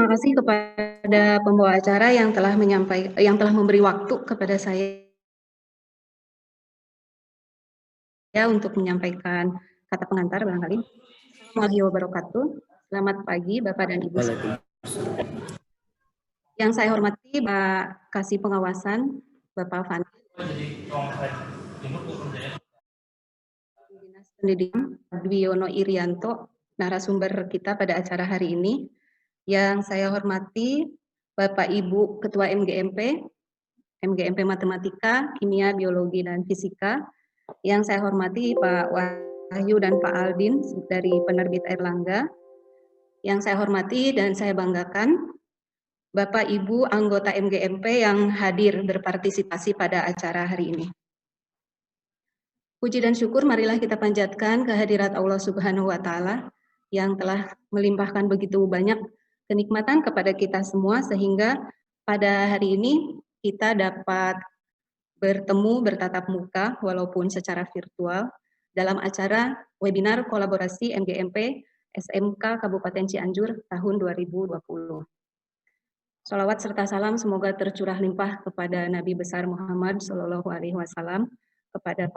Terima kasih kepada pembawa acara yang telah memberi waktu kepada saya untuk menyampaikan kata pengantar barangkali. Assalamualaikum warahmatullahi wabarakatuh. Selamat pagi Bapak dan Ibu. Yang saya hormati Pak Kasih Pengawasan, Bapak Fandi. Dinas Pendidikan Dwiono Irianto, narasumber kita pada acara hari ini. Yang saya hormati Bapak Ibu Ketua MGMP Matematika, Kimia, Biologi, dan Fisika. Yang saya hormati Pak Wahyu dan Pak Aldin dari Penerbit Airlangga. Yang saya hormati dan saya banggakan Bapak Ibu anggota MGMP yang hadir berpartisipasi pada acara hari ini. Puji dan syukur marilah kita panjatkan kehadirat Allah Subhanahu wa Ta'ala yang telah melimpahkan begitu banyak kenikmatan kepada kita semua sehingga pada hari ini kita dapat bertemu bertatap muka walaupun secara virtual dalam acara webinar kolaborasi MGMP SMK Kabupaten Cianjur tahun 2020. Sholawat serta salam semoga tercurah limpah kepada Nabi besar Muhammad SAW, kepada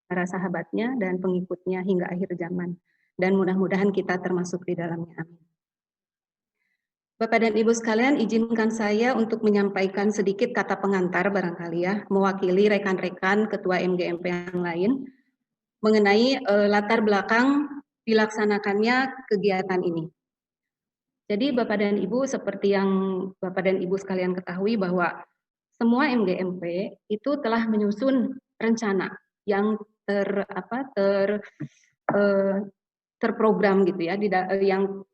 para sahabatnya dan pengikutnya hingga akhir zaman. Dan mudah-mudahan kita termasuk di dalamnya. Amin. Bapak dan Ibu sekalian, izinkan saya untuk menyampaikan sedikit kata pengantar barangkali ya, mewakili rekan-rekan Ketua MGMP yang lain, mengenai latar belakang dilaksanakannya kegiatan ini. Jadi Bapak dan Ibu, seperti yang Bapak dan Ibu sekalian ketahui bahwa semua MGMP itu telah menyusun rencana yang terprogram gitu ya, yang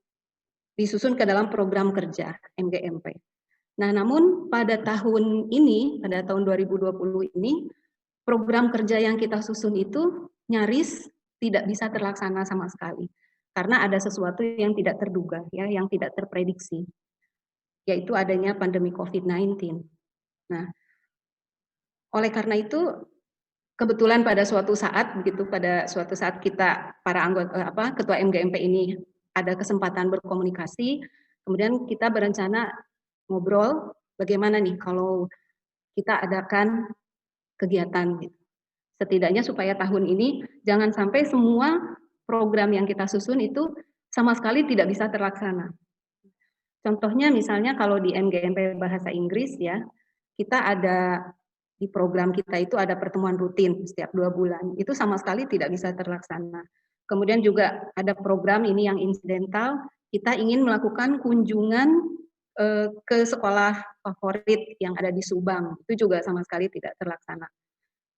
disusun ke dalam program kerja MGMP. Nah, namun pada tahun ini, pada tahun 2020 ini, program kerja yang kita susun itu nyaris tidak bisa terlaksana sama sekali. Karena ada sesuatu yang tidak terduga, ya, yang tidak terprediksi, yaitu adanya pandemi COVID-19. Nah, oleh karena itu, kebetulan pada suatu saat kita para anggota Ketua MGMP ini ada kesempatan berkomunikasi, kemudian kita berencana ngobrol bagaimana nih kalau kita adakan kegiatan gitu. Setidaknya supaya tahun ini jangan sampai semua program yang kita susun itu sama sekali tidak bisa terlaksana. Contohnya misalnya kalau di MGMP Bahasa Inggris ya, kita ada di program kita itu ada pertemuan rutin setiap 2 bulan, itu sama sekali tidak bisa terlaksana. Kemudian juga ada program ini yang insidental, kita ingin melakukan kunjungan ke sekolah favorit yang ada di Subang, itu juga sama sekali tidak terlaksana.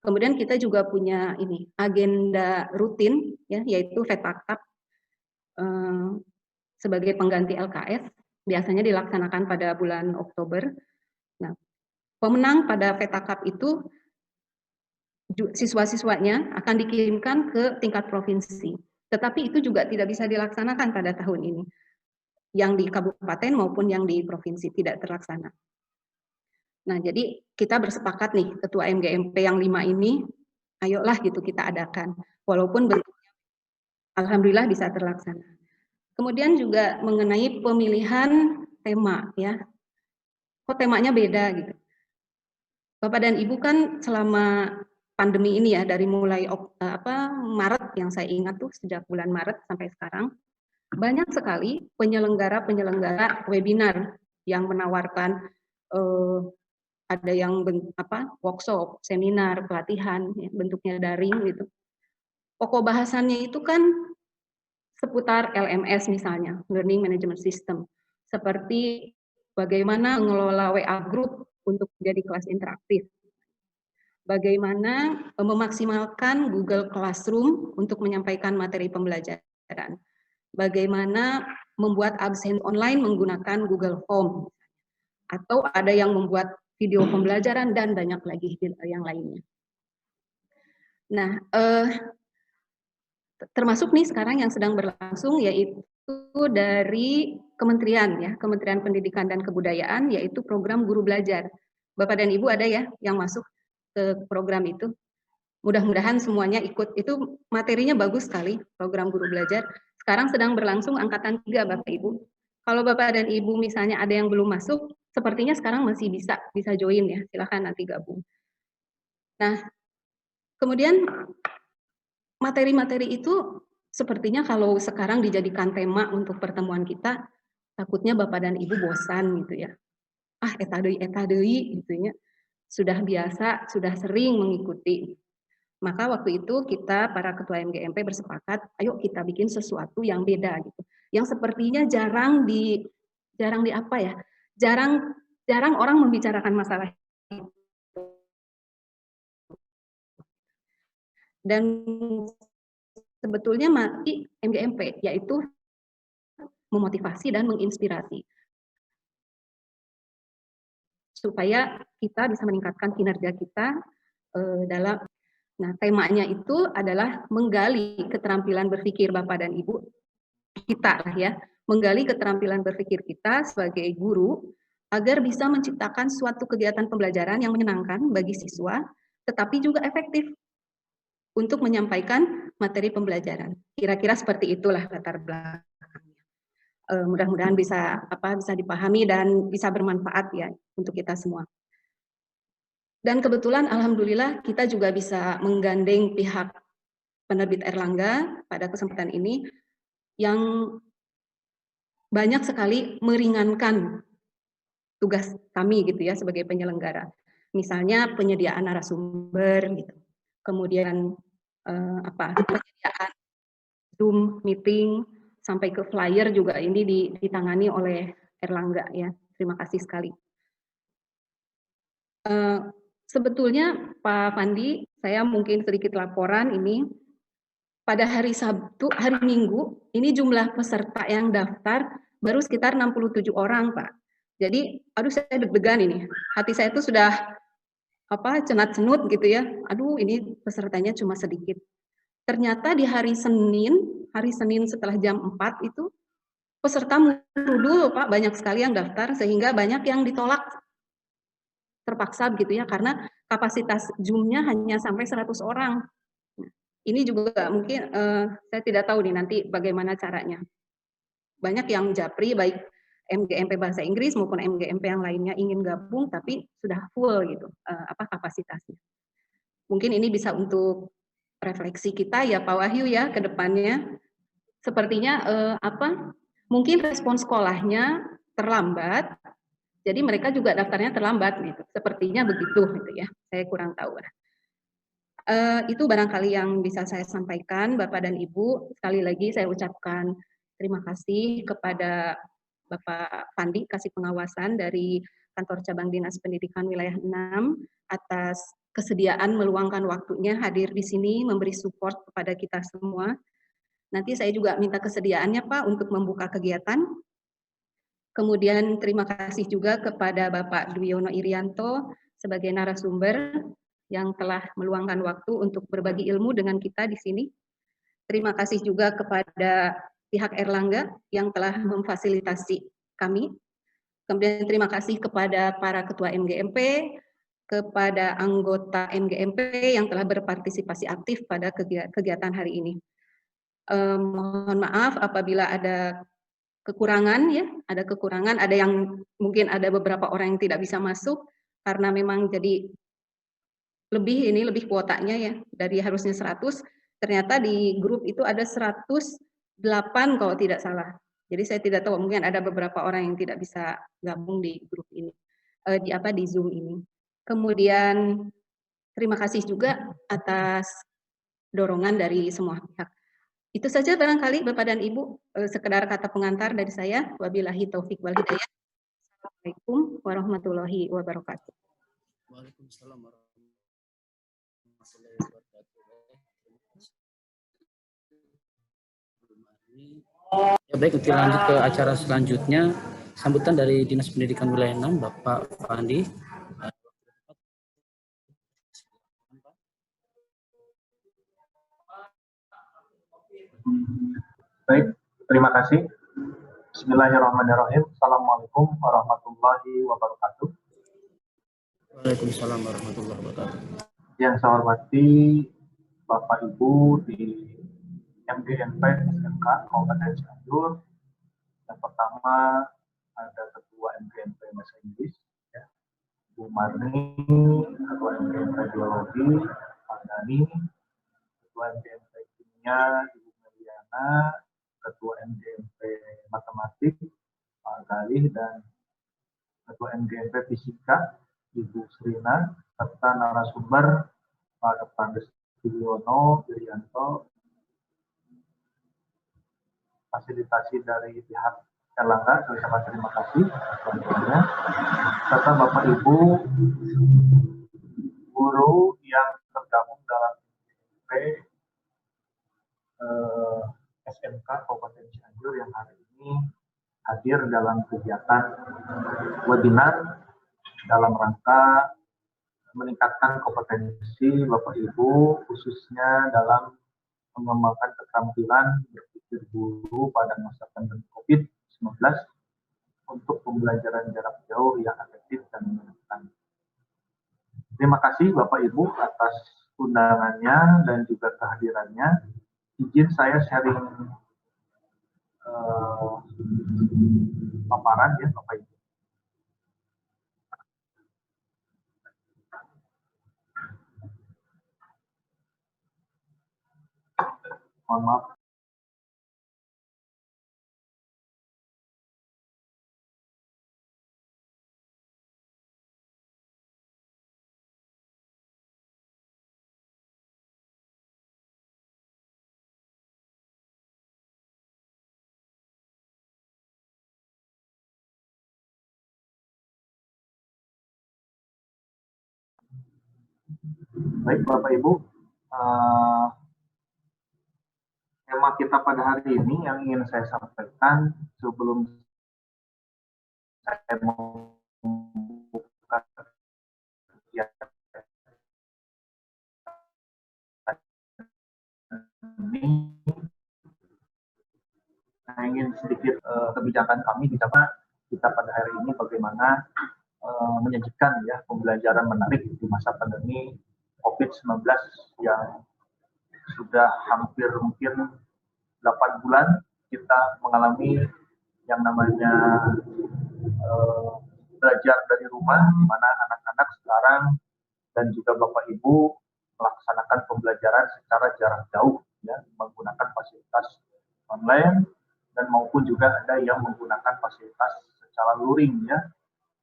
Kemudian kita juga punya ini agenda rutin ya, yaitu FETAKAP sebagai pengganti LKS, biasanya dilaksanakan pada bulan Oktober. Nah, pemenang pada FETAKAP itu siswa-siswanya akan dikirimkan ke tingkat provinsi. Tetapi itu juga tidak bisa dilaksanakan pada tahun ini. Yang di kabupaten maupun yang di provinsi tidak terlaksana. Nah, jadi kita bersepakat nih, Ketua MGMP yang 5 ini, ayolah gitu kita adakan. Walaupun bentuknya alhamdulillah bisa terlaksana. Kemudian juga mengenai pemilihan tema ya. Kok temanya beda gitu. Bapak dan Ibu kan selama pandemi ini ya, dari mulai Maret yang saya ingat tuh, sejak bulan Maret sampai sekarang, banyak sekali penyelenggara webinar yang menawarkan ada yang workshop, seminar, pelatihan, ya, bentuknya daring gitu. Pokok bahasannya itu kan seputar LMS misalnya, Learning Management System, seperti bagaimana mengelola WA Group untuk menjadi kelas interaktif, bagaimana memaksimalkan Google Classroom untuk menyampaikan materi pembelajaran, bagaimana membuat absen online menggunakan Google Form, atau ada yang membuat video pembelajaran dan banyak lagi yang lainnya. Nah, termasuk nih sekarang yang sedang berlangsung yaitu dari Kementerian ya, Kementerian Pendidikan dan Kebudayaan, yaitu program Guru Belajar. Bapak dan Ibu ada ya yang masuk ke program itu? Mudah-mudahan semuanya ikut. Itu materinya bagus sekali, program Guru Belajar. Sekarang sedang berlangsung angkatan 3 Bapak Ibu. Kalau Bapak dan Ibu misalnya ada yang belum masuk, sepertinya sekarang masih bisa join ya, silahkan nanti gabung. Nah, kemudian materi-materi itu sepertinya kalau sekarang dijadikan tema untuk pertemuan kita, takutnya Bapak dan Ibu bosan gitu ya. Ah, eta deui gitu ya. Sudah biasa, sudah sering mengikuti. Maka waktu itu kita para ketua MGMP bersepakat, ayo kita bikin sesuatu yang beda gitu. Yang sepertinya jarang di apa ya? Jarang orang membicarakan masalah itu. Dan sebetulnya mati MGMP yaitu memotivasi dan menginspirasi supaya kita bisa meningkatkan kinerja kita dalam. Nah, temanya itu adalah menggali keterampilan berpikir Bapak dan Ibu kita lah ya, menggali keterampilan berpikir kita sebagai guru agar bisa menciptakan suatu kegiatan pembelajaran yang menyenangkan bagi siswa, tetapi juga efektif untuk menyampaikan materi pembelajaran. Kira-kira seperti itulah latar belakangnya. Mudah-mudahan bisa dipahami dan bisa bermanfaat ya untuk kita semua. Dan kebetulan alhamdulillah kita juga bisa menggandeng pihak penerbit Erlangga pada kesempatan ini yang banyak sekali meringankan tugas kami gitu ya sebagai penyelenggara. Misalnya penyediaan narasumber gitu. Kemudian penyediaan Zoom meeting sampai ke flyer juga ini ditangani oleh Erlangga ya. Terima kasih sekali. Sebetulnya Pak Fandi, saya mungkin sedikit laporan ini. Pada hari Sabtu, hari Minggu, ini jumlah peserta yang daftar baru sekitar 67 orang, Pak. Jadi, aduh saya deg-degan ini. Hati saya itu sudah cenat-cenut gitu ya. Aduh, ini pesertanya cuma sedikit. Ternyata di hari Senin setelah jam 4 itu peserta mudul, Pak, banyak sekali yang daftar sehingga banyak yang ditolak terpaksa gitu ya karena kapasitas Zoom-nya hanya sampai 100 orang. Ini juga mungkin saya tidak tahu nih nanti bagaimana caranya. Banyak yang japri baik MGMP bahasa Inggris maupun MGMP yang lainnya ingin gabung tapi sudah full gitu kapasitasnya. Mungkin ini bisa untuk refleksi kita ya Pak Wahyu ya ke depannya. Sepertinya mungkin respon sekolahnya terlambat. Jadi mereka juga daftarnya terlambat gitu. Sepertinya begitu gitu ya. Saya kurang tahu. Itu barangkali yang bisa saya sampaikan, Bapak dan Ibu. Sekali lagi saya ucapkan terima kasih kepada Bapak Fandi, Kasih Pengawasan dari Kantor Cabang Dinas Pendidikan Wilayah 6, atas kesediaan meluangkan waktunya hadir di sini, memberi support kepada kita semua. Nanti saya juga minta kesediaannya Pak untuk membuka kegiatan. Kemudian terima kasih juga kepada Bapak Dwiono Irianto sebagai narasumber yang telah meluangkan waktu untuk berbagi ilmu dengan kita di sini. Terima kasih juga kepada pihak Erlangga yang telah memfasilitasi kami. Kemudian terima kasih kepada para ketua MGMP, kepada anggota MGMP yang telah berpartisipasi aktif pada kegiatan hari ini. Mohon maaf apabila ada kekurangan ya, ada yang mungkin ada beberapa orang yang tidak bisa masuk karena memang jadi lebih kuotanya ya, dari harusnya 100, ternyata di grup itu ada 108 kalau tidak salah. Jadi saya tidak tahu, mungkin ada beberapa orang yang tidak bisa gabung di grup ini, di Zoom ini. Kemudian terima kasih juga atas dorongan dari semua pihak. Itu saja barangkali Bapak dan Ibu, sekedar kata pengantar dari saya. Wabillahi taufik wal hidayah. Assalamualaikum warahmatullahi wabarakatuh. Waalaikumsalam warahmatullahi wabarakatuh. Ya baik, kita lanjut ke acara selanjutnya. Sambutan dari Dinas Pendidikan Wilayah 6, Bapak Fandi. Baik, terima kasih. Bismillahirrahmanirrahim. Assalamualaikum warahmatullahi wabarakatuh. Waalaikumsalam warahmatullahi wabarakatuh. Yang saya hormati Bapak Ibu di MGMP SMK Kabupaten Cianjur, Yang pertama ada Ketua MGMP Bahasa Inggris, ya, Bu Marni, Ketua MGMP Biologi, Pak Dani, Ketua MGMP Kimia, Ibu Meliana, Ketua MGMP Matematik, Pak Galih, dan Ketua MGMP Fisika, Ibu Srina, serta narasumber Pak Dr. Wiono, Irianto, fasilitasi dari pihak Erlangga, saya ucapkan terima kasih bantuannya, serta Bapak Ibu guru yang tergabung dalam MGMP SMK Kabupaten Cianjur yang hari ini hadir dalam kegiatan webinar dalam rangka meningkatkan kompetensi Bapak Ibu khususnya dalam mengembangkan keterampilan berpikir guru pada masa pandemi COVID-19 untuk pembelajaran jarak jauh yang efektif dan menyenangkan. Terima kasih Bapak Ibu atas undangannya dan juga kehadirannya. Izin saya sharing paparan ya Bapak Ibu. Mohon maaf. Baik Bapak Ibu, tema kita pada hari ini yang ingin saya sampaikan sebelum saya membuka kegiatan ini, saya ingin sedikit kebijakan kami di mana kita pada hari ini bagaimana menyajikan ya pembelajaran menarik di masa pandemi COVID-19 yang sudah hampir mungkin 8 bulan kita mengalami yang namanya belajar dari rumah, di mana anak-anak sekarang dan juga Bapak Ibu melaksanakan pembelajaran secara jarak jauh, ya, menggunakan fasilitas online dan maupun juga ada yang menggunakan fasilitas secara luring, ya,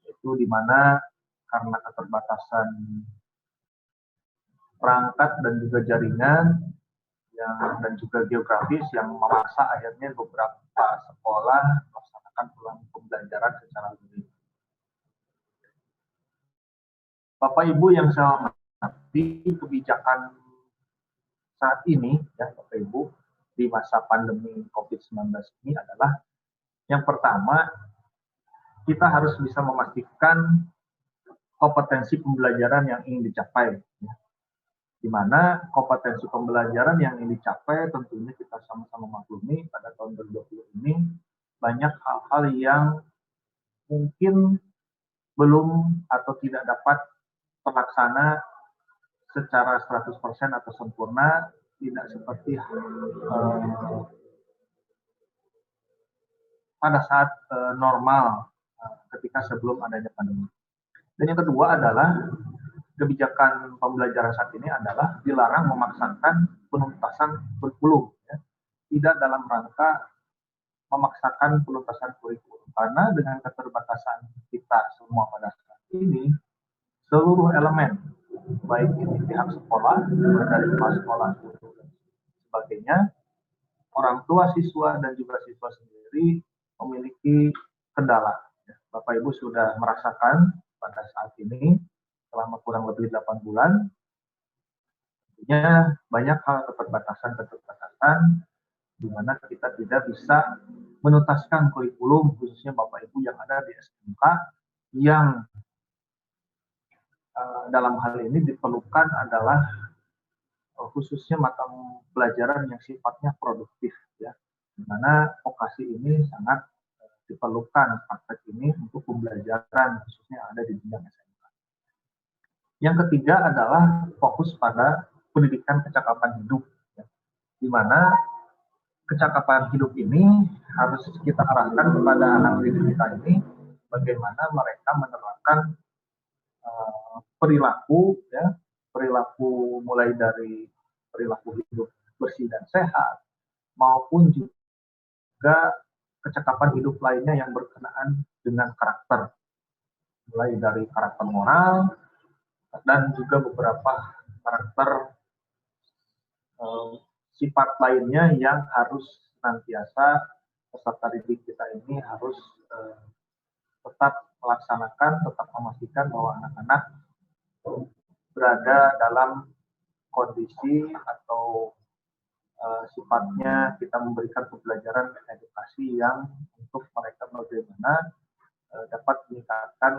itu di mana karena keterbatasan perangkat dan juga jaringan yang dan juga geografis yang memaksa akhirnya beberapa sekolah melaksanakan pembelajaran secara luring. Bapak Ibu yang saya hormati, kebijakan saat ini ya Bapak Ibu di masa pandemi COVID-19 ini adalah yang pertama, kita harus bisa memastikan kompetensi pembelajaran yang ingin dicapai, ya. Di mana kompetensi pembelajaran yang ingin dicapai tentunya kita sama-sama maklumi pada tahun 2020 ini banyak hal-hal yang mungkin belum atau tidak dapat terlaksana secara 100% atau sempurna, tidak seperti pada saat normal ketika sebelum adanya pandemi. Dan yang kedua adalah kebijakan pembelajaran saat ini adalah dilarang memaksakan penuntasan kurikulum, ya. Tidak dalam rangka memaksakan penuntasan kurikulum, karena dengan keterbatasan kita semua pada saat ini, seluruh elemen, baik ini pihak sekolah, dari kepala sekolah, dan sebagainya, orang tua siswa dan juga siswa sendiri memiliki kendala. Bapak Ibu sudah merasakan pada saat ini selama kurang lebih 8 bulan, tentunya banyak hal keterbatasan di mana kita tidak bisa menuntaskan kurikulum, khususnya Bapak Ibu yang ada di SMK, yang dalam hal ini diperlukan adalah khususnya mata pelajaran yang sifatnya produktif, ya, di mana vokasi ini sangat diperlukan praktek ini untuk pembelajaran khususnya yang ada di jenjang SMK. Yang ketiga adalah fokus pada pendidikan kecakapan hidup, ya, di mana kecakapan hidup ini harus kita arahkan kepada anak didik kita ini bagaimana mereka menerapkan perilaku, ya, perilaku mulai dari perilaku hidup bersih dan sehat maupun juga kecakapan hidup lainnya yang berkenaan dengan karakter, mulai dari karakter moral dan juga beberapa karakter sifat lainnya yang harus senantiasa peserta didik kita ini harus tetap melaksanakan, tetap memastikan bahwa anak-anak berada dalam kondisi atau sifatnya kita memberikan pembelajaran dan edukasi yang untuk mereka bagaimana dapat meningkatkan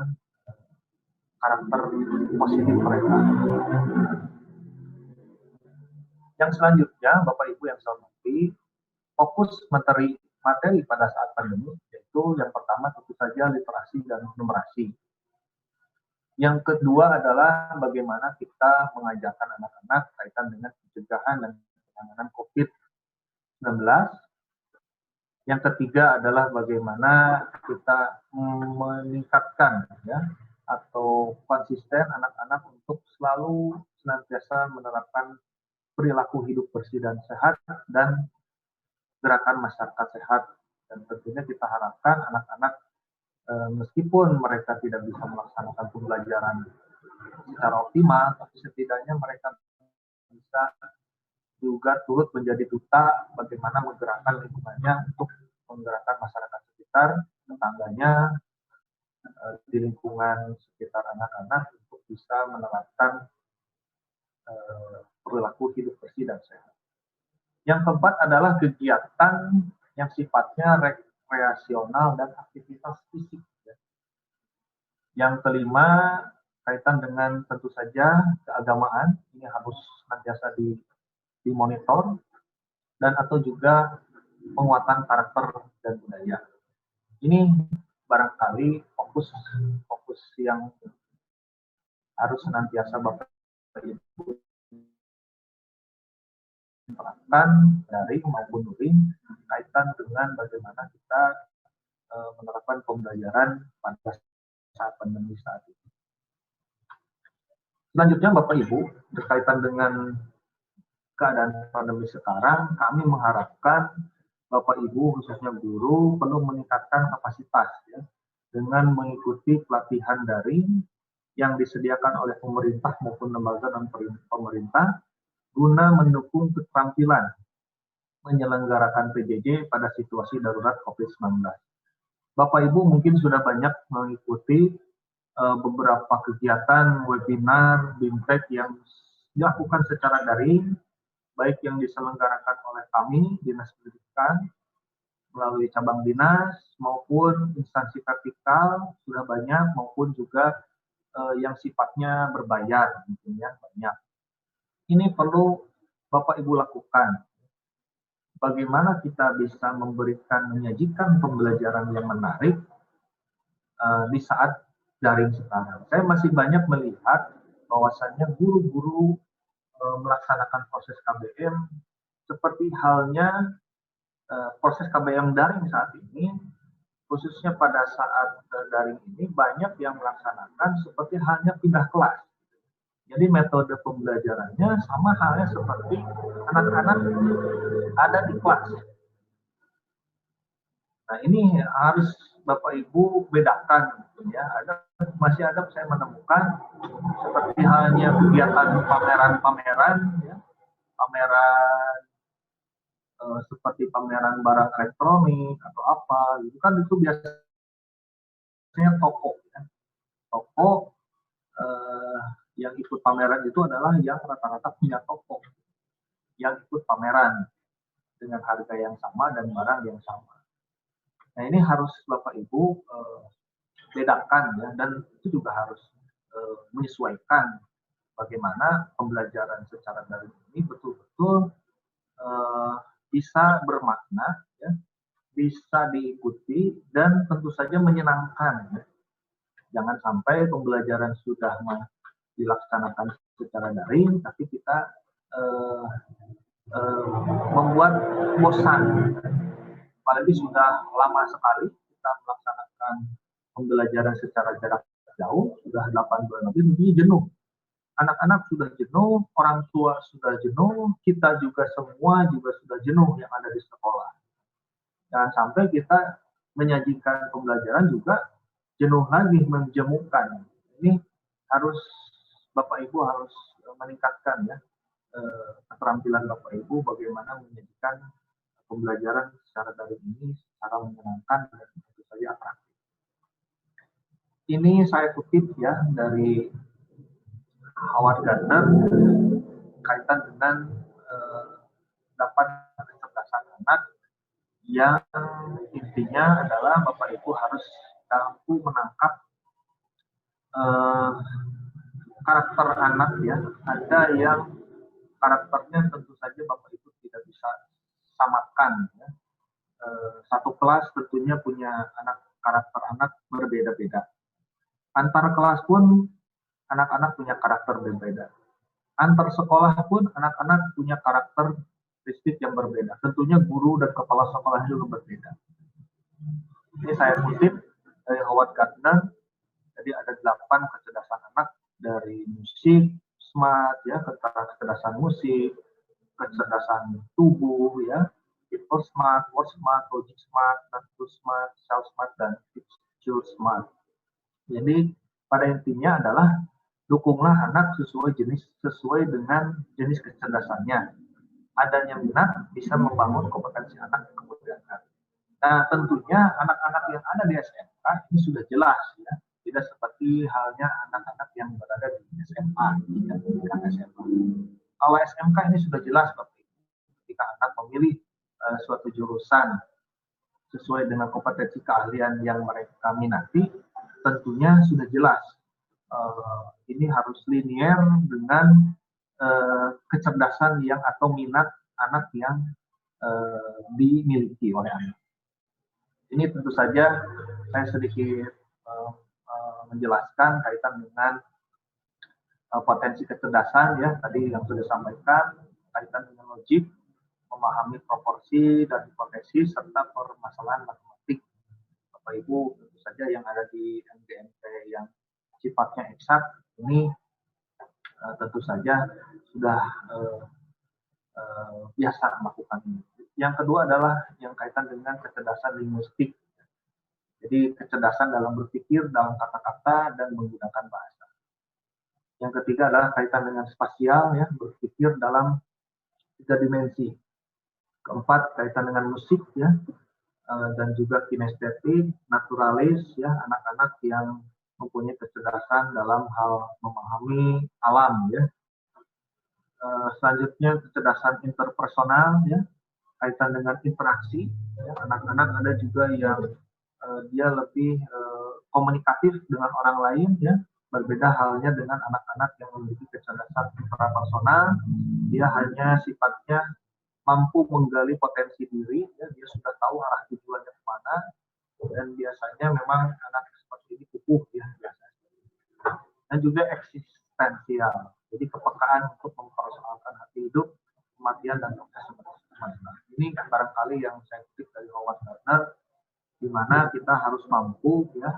karakter positif mereka. Yang selanjutnya, Bapak Ibu yang saya hormati, fokus materi pada saat pandemi, yaitu yang pertama tentu saja literasi dan numerasi. Yang kedua adalah bagaimana kita mengajarkan anak-anak kaitan dengan pencegahan dan penanganan COVID-19. Yang ketiga adalah bagaimana kita meningkatkan, ya, atau konsisten anak-anak untuk selalu senantiasa menerapkan perilaku hidup bersih dan sehat dan gerakan masyarakat sehat. Dan tentunya kita harapkan anak-anak meskipun mereka tidak bisa melaksanakan pembelajaran secara optimal, tapi setidaknya mereka bisa juga turut menjadi duta bagaimana menggerakkan lingkungannya untuk menggerakkan masyarakat sekitar, tetangganya, di lingkungan sekitar anak-anak untuk bisa menerapkan perilaku hidup bersih dan sehat. Yang keempat adalah kegiatan yang sifatnya rekreasional dan aktivitas fisik. Yang kelima, kaitan dengan tentu saja keagamaan, ini harus senantiasa dimonitor, dan atau juga penguatan karakter dan budaya. Ini barangkali fokus yang harus senantiasa Bapak Ibu terapkan dari maupun luring kaitan dengan bagaimana kita menerapkan pembelajaran pada saat pandemi saat ini. Selanjutnya Bapak Ibu, berkaitan dengan keadaan pandemi sekarang, kami mengharapkan Bapak Ibu khususnya guru perlu meningkatkan kapasitas, ya, dengan mengikuti pelatihan daring yang disediakan oleh pemerintah maupun lembaga non pemerintah guna mendukung keterampilan menyelenggarakan PJJ pada situasi darurat COVID-19. Bapak Ibu mungkin sudah banyak mengikuti beberapa kegiatan webinar, BIMTEK yang dilakukan secara daring, baik yang diselenggarakan oleh kami, Dinas Pendidikan, melalui cabang dinas, maupun instansi vertikal, sudah banyak, maupun juga yang sifatnya berbayar, mungkin ya, banyak. Ini perlu Bapak Ibu lakukan. Bagaimana kita bisa menyajikan pembelajaran yang menarik di saat daring sekarang. Saya masih banyak melihat bahwasannya guru-guru melaksanakan proses KBM seperti halnya proses KBM daring saat ini, khususnya pada saat daring ini banyak yang melaksanakan seperti halnya pindah kelas. Jadi metode pembelajarannya sama halnya seperti anak-anak ada di kelas. Nah ini harus Bapak Ibu bedakan, ya. Masih ada saya menemukan seperti halnya kegiatan pameran-pameran, ya, pameran seperti pameran barang elektronik atau apa, itu kan itu biasanya toko, ya. Toko yang ikut pameran itu adalah yang rata-rata punya toko yang ikut pameran dengan harga yang sama dan barang yang sama. Nah ini harus Bapak Ibu bedakan, ya, dan itu juga harus menyesuaikan bagaimana pembelajaran secara daring ini betul-betul bisa bermakna, ya, bisa diikuti dan tentu saja menyenangkan. Ya. Jangan sampai pembelajaran sudah dilaksanakan secara daring, tapi kita membuat bosan. apalagi sudah lama sekali kita melaksanakan pembelajaran secara jarak jauh, sudah 8 bulan lebih, tentunya jenuh. Anak-anak sudah jenuh, orang tua sudah jenuh, kita juga semua juga sudah jenuh yang ada di sekolah. Jangan sampai kita menyajikan pembelajaran juga jenuh lagi, menjemukan. Ini harus Bapak Ibu harus meningkatkan ya keterampilan Bapak Ibu bagaimana menyajikan pembelajaran secara daring ini secara menyenangkan dan tentu saja atraktif. Ini saya kutip ya dari Howard Gardner kaitan dengan 8 kecerdasan anak yang intinya adalah Bapak Ibu harus mampu menangkap karakter anak ya. Ada yang karakternya tentu saja Bapak Ibu tidak bisa samakan ya. Satu kelas tentunya punya karakter anak berbeda-beda. Antar kelas pun anak-anak punya karakter berbeda. Antar sekolah pun anak-anak punya karakteristik yang berbeda. Tentunya guru dan kepala sekolah juga berbeda. Ini saya kutip dari Howard Gardner. Jadi ada 8 kecerdasan anak dari musik, smart ya, kecerdasan musik, kecerdasan tubuh ya, people smart, word smart, logic smart, mental smart, self smart, dan picture smart. Jadi pada intinya adalah dukunglah anak sesuai dengan jenis kecerdasannya. Adanya minat bisa membangun kompetensi anak kemudian hari. Nah tentunya anak-anak yang ada di SMK ini sudah jelas ya, tidak seperti halnya anak-anak yang berada di SMA, yang pendidikan SMA. Kalau SMK ini sudah jelas Bapak Ibu, ketika anak memilih suatu jurusan sesuai dengan kompetensi keahlian yang mereka minati, tentunya sudah jelas ini harus linier dengan kecerdasan yang atau minat anak yang dimiliki oleh anak. Ini tentu saja saya sedikit menjelaskan kaitan dengan potensi kecerdasan ya tadi yang sudah disampaikan kaitan dengan logik, memahami proporsi dan hipotesis serta permasalahan matematik. Bapak Ibu tentu saja yang ada di MGMP yang sifatnya eksak ini tentu saja sudah biasa melakukan ini. Yang kedua adalah yang kaitan dengan kecerdasan linguistik. Jadi kecerdasan dalam berpikir, dalam kata-kata dan menggunakan bahasa. Yang ketiga adalah kaitan dengan spasial ya, berpikir dalam 3 dimensi. Keempat kaitan dengan musik ya, dan juga kinestetik, naturalis ya, anak-anak yang mempunyai kecerdasan dalam hal memahami alam ya. Selanjutnya kecerdasan interpersonal ya, kaitan dengan interaksi ya. Anak-anak ada juga yang dia lebih komunikatif dengan orang lain ya, berbeda halnya dengan anak-anak yang memiliki kecerdasan intrapersonal, dia hanya sifatnya mampu menggali potensi diri ya, dia sudah tahu arah tujuannya kemana, dan biasanya memang anak seperti ini kukuh ya biasanya. Dan juga eksistensial, jadi kepekaan untuk mempersoalkan hati hidup, kematian dan proses kematian. Ini barangkali yang saya kutip dari Howard Gardner, di mana kita harus mampu ya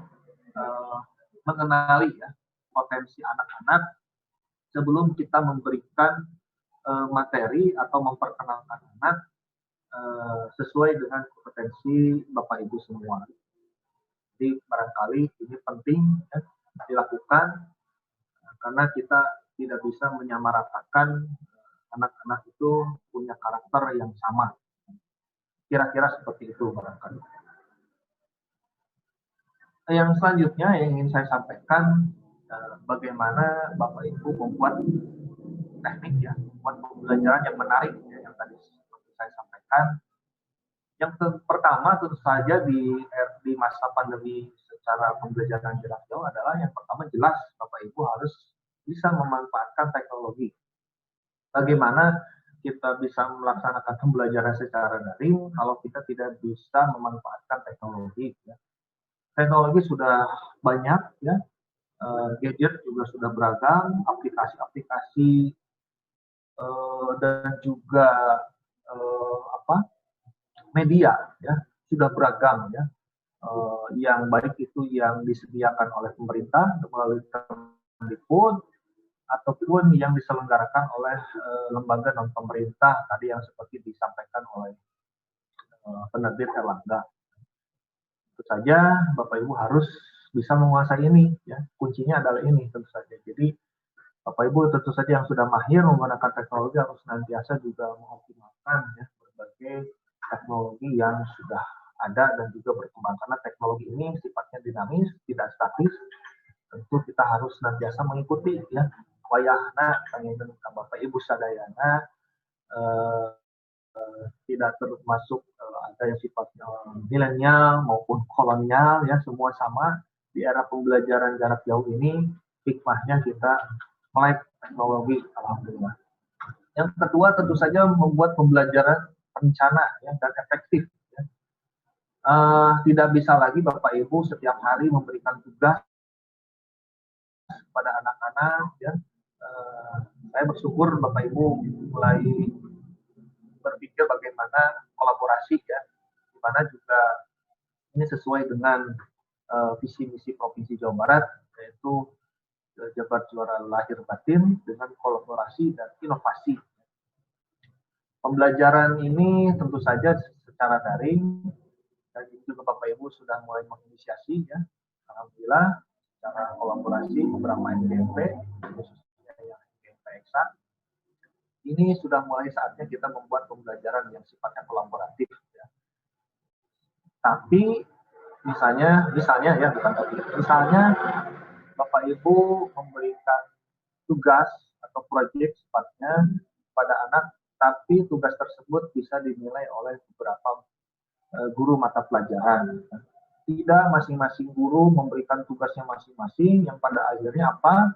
mengenali ya potensi anak-anak sebelum kita memberikan materi atau memperkenalkan anak sesuai dengan kompetensi Bapak Ibu semua. Jadi barangkali ini penting ya, dilakukan karena kita tidak bisa menyamaratakan anak-anak itu punya karakter yang sama. Kira-kira seperti itu barangkali. Yang selanjutnya yang ingin saya sampaikan bagaimana Bapak Ibu membuat teknik ya, membuat pembelajaran yang menarik ya, yang tadi seperti saya sampaikan. Yang pertama tentu saja di masa pandemi secara pembelajaran jarak jauh adalah yang pertama jelas Bapak Ibu harus bisa memanfaatkan teknologi. Bagaimana kita bisa melaksanakan pembelajaran secara daring kalau kita tidak bisa memanfaatkan teknologi ya. Teknologi sudah banyak ya, gadget juga sudah beragam, aplikasi-aplikasi dan juga media ya sudah beragam ya, yang baik itu yang disediakan oleh pemerintah melalui Kemdikbud ataupun yang diselenggarakan oleh lembaga non pemerintah tadi yang seperti disampaikan oleh penerbit Erlangga. Tentu saja Bapak Ibu harus bisa menguasai ini ya, kuncinya adalah ini tentu saja. Jadi Bapak Ibu tentu saja yang sudah mahir menggunakan teknologi harus senantiasa juga mengoptimalkan ya berbagai teknologi yang sudah ada dan juga berkembang, karena teknologi ini sifatnya dinamis, tidak statis. Tentu kita harus senantiasa mengikuti ya. Wayahna panjenengan Bapak Ibu sadayana tidak termasuk ada yang sifatnya milenial maupun kolonial ya, semua sama. Di era pembelajaran jarak jauh ini hikmahnya kita melek teknologi, alhamdulillah. Yang kedua tentu saja membuat pembelajaran terencana ya, dan efektif ya. Tidak bisa lagi Bapak Ibu setiap hari memberikan tugas kepada anak-anak ya. Saya bersyukur Bapak Ibu mulai berpikir bagaimana kolaborasi ya, di mana juga ini sesuai dengan visi misi Provinsi Jawa Barat, yaitu Jabar Juara Lahir Batin dengan kolaborasi dan inovasi. Pembelajaran ini tentu saja secara daring, dan juga Bapak Ibu sudah mulai menginisiasi ya, alhamdulillah secara kolaborasi beberapa MGMP, khususnya yang MGMP Eksak. Ini sudah mulai saatnya kita membuat pembelajaran yang sifatnya kolaboratif ya. Tapi misalnya ya, bukan tapi, misalnya Bapak Ibu memberikan tugas atau proyek sifatnya pada anak, tapi tugas tersebut bisa dinilai oleh beberapa guru mata pelajaran. Tidak masing-masing guru memberikan tugasnya masing-masing, yang pada akhirnya apa?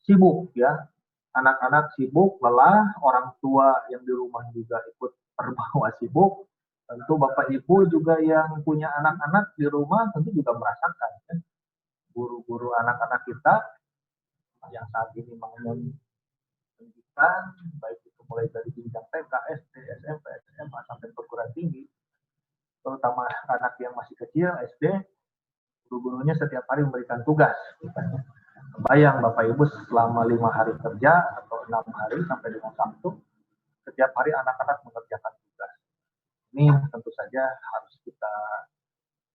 Sibuk ya. Anak-anak sibuk, lelah, orang tua yang di rumah juga ikut terbawa sibuk. Tentu Bapak Ibu juga yang punya anak-anak di rumah tentu juga merasakan ya. Guru-guru anak-anak kita yang saat ini mengenyam pendidikan, baik itu mulai dari jenjang TK, SD, SMP, SMA sampai perguruan tinggi, terutama anak yang masih kecil SD, guru-gurunya setiap hari memberikan tugas. Bayang Bapak Ibu selama 5 hari kerja atau 6 hari sampai dengan Sabtu, setiap hari anak-anak mengerjakan tugas. Ini tentu saja harus kita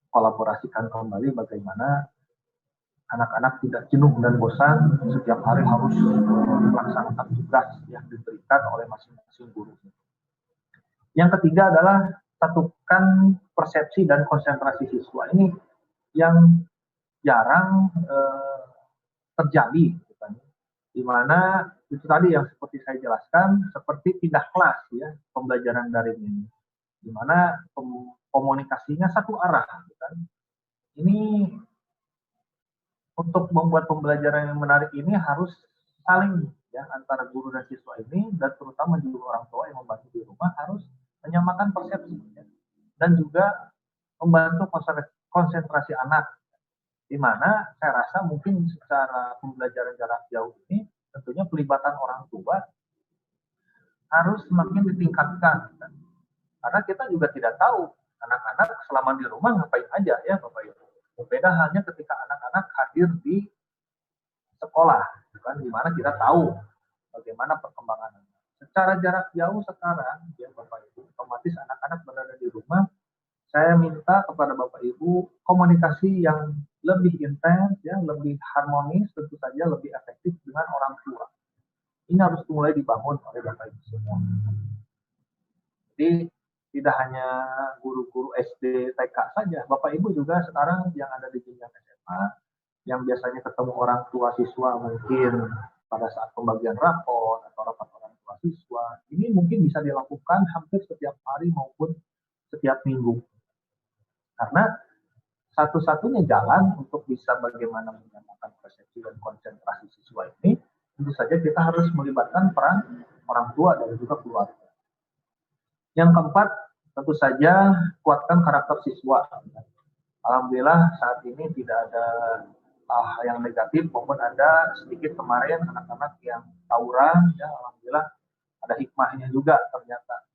kolaborasikan kembali bagaimana anak-anak tidak jenuh dan bosan setiap hari harus melaksanakan tugas yang diberikan oleh masing-masing guru. Yang ketiga adalah satukan persepsi dan konsentrasi siswa. Ini yang jarang terjadi, di mana itu tadi yang seperti saya jelaskan, seperti pindah kelas ya, pembelajaran daring ini, di mana komunikasinya satu arah. Ini untuk membuat pembelajaran yang menarik ini harus saling ya, antara guru dan siswa ini, dan terutama juga orang tua yang membantu di rumah harus menyamakan persepsi ya, dan juga membantu konsentrasi anak, di mana saya rasa mungkin secara pembelajaran jarak jauh ini tentunya pelibatan orang tua harus semakin ditingkatkan, karena kita juga tidak tahu anak-anak selama di rumah ngapain aja ya Bapak Ibu. Berbeda halnya ketika anak-anak hadir di sekolah, kan, di mana kita tahu bagaimana perkembangan. Secara jarak jauh sekarang ya Bapak Ibu, otomatis anak-anak berada di rumah. Saya minta kepada Bapak Ibu komunikasi yang lebih intens, ya, lebih harmonis, tentu saja lebih efektif dengan orang tua. Ini harus mulai dibangun oleh Bapak Ibu semua. Jadi tidak hanya guru-guru SD, TK saja, Bapak Ibu juga sekarang yang ada di jenjang SMA, yang biasanya ketemu orang tua siswa mungkin pada saat pembagian rapor atau rapat orang tua siswa, ini mungkin bisa dilakukan hampir setiap hari maupun setiap minggu. Karena satu-satunya jalan untuk bisa bagaimana menyamakan persepsi dan konsentrasi siswa ini, tentu saja kita harus melibatkan peran orang tua dan juga keluarga. Yang keempat, tentu saja kuatkan karakter siswa. Alhamdulillah saat ini tidak ada hal yang negatif, maupun ada sedikit kemarin anak-anak yang tawuran, ya alhamdulillah ada hikmahnya juga ternyata.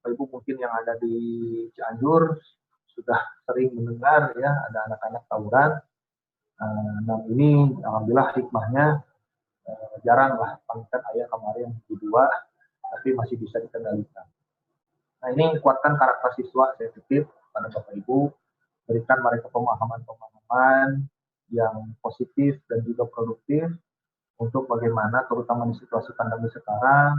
Bapak Ibu mungkin yang ada di Cianjur sudah sering mendengar ya ada anak-anak tawuran. Nah ini alhamdulillah hikmahnya jarang lah pangkat ayah kemarin dua, tapi masih bisa dikendalikan. Nah ini kuatkan karakter siswa sensitif pada Bapak Ibu, berikan mereka pemahaman-pemahaman yang positif dan juga produktif untuk bagaimana terutama di situasi pandemi sekarang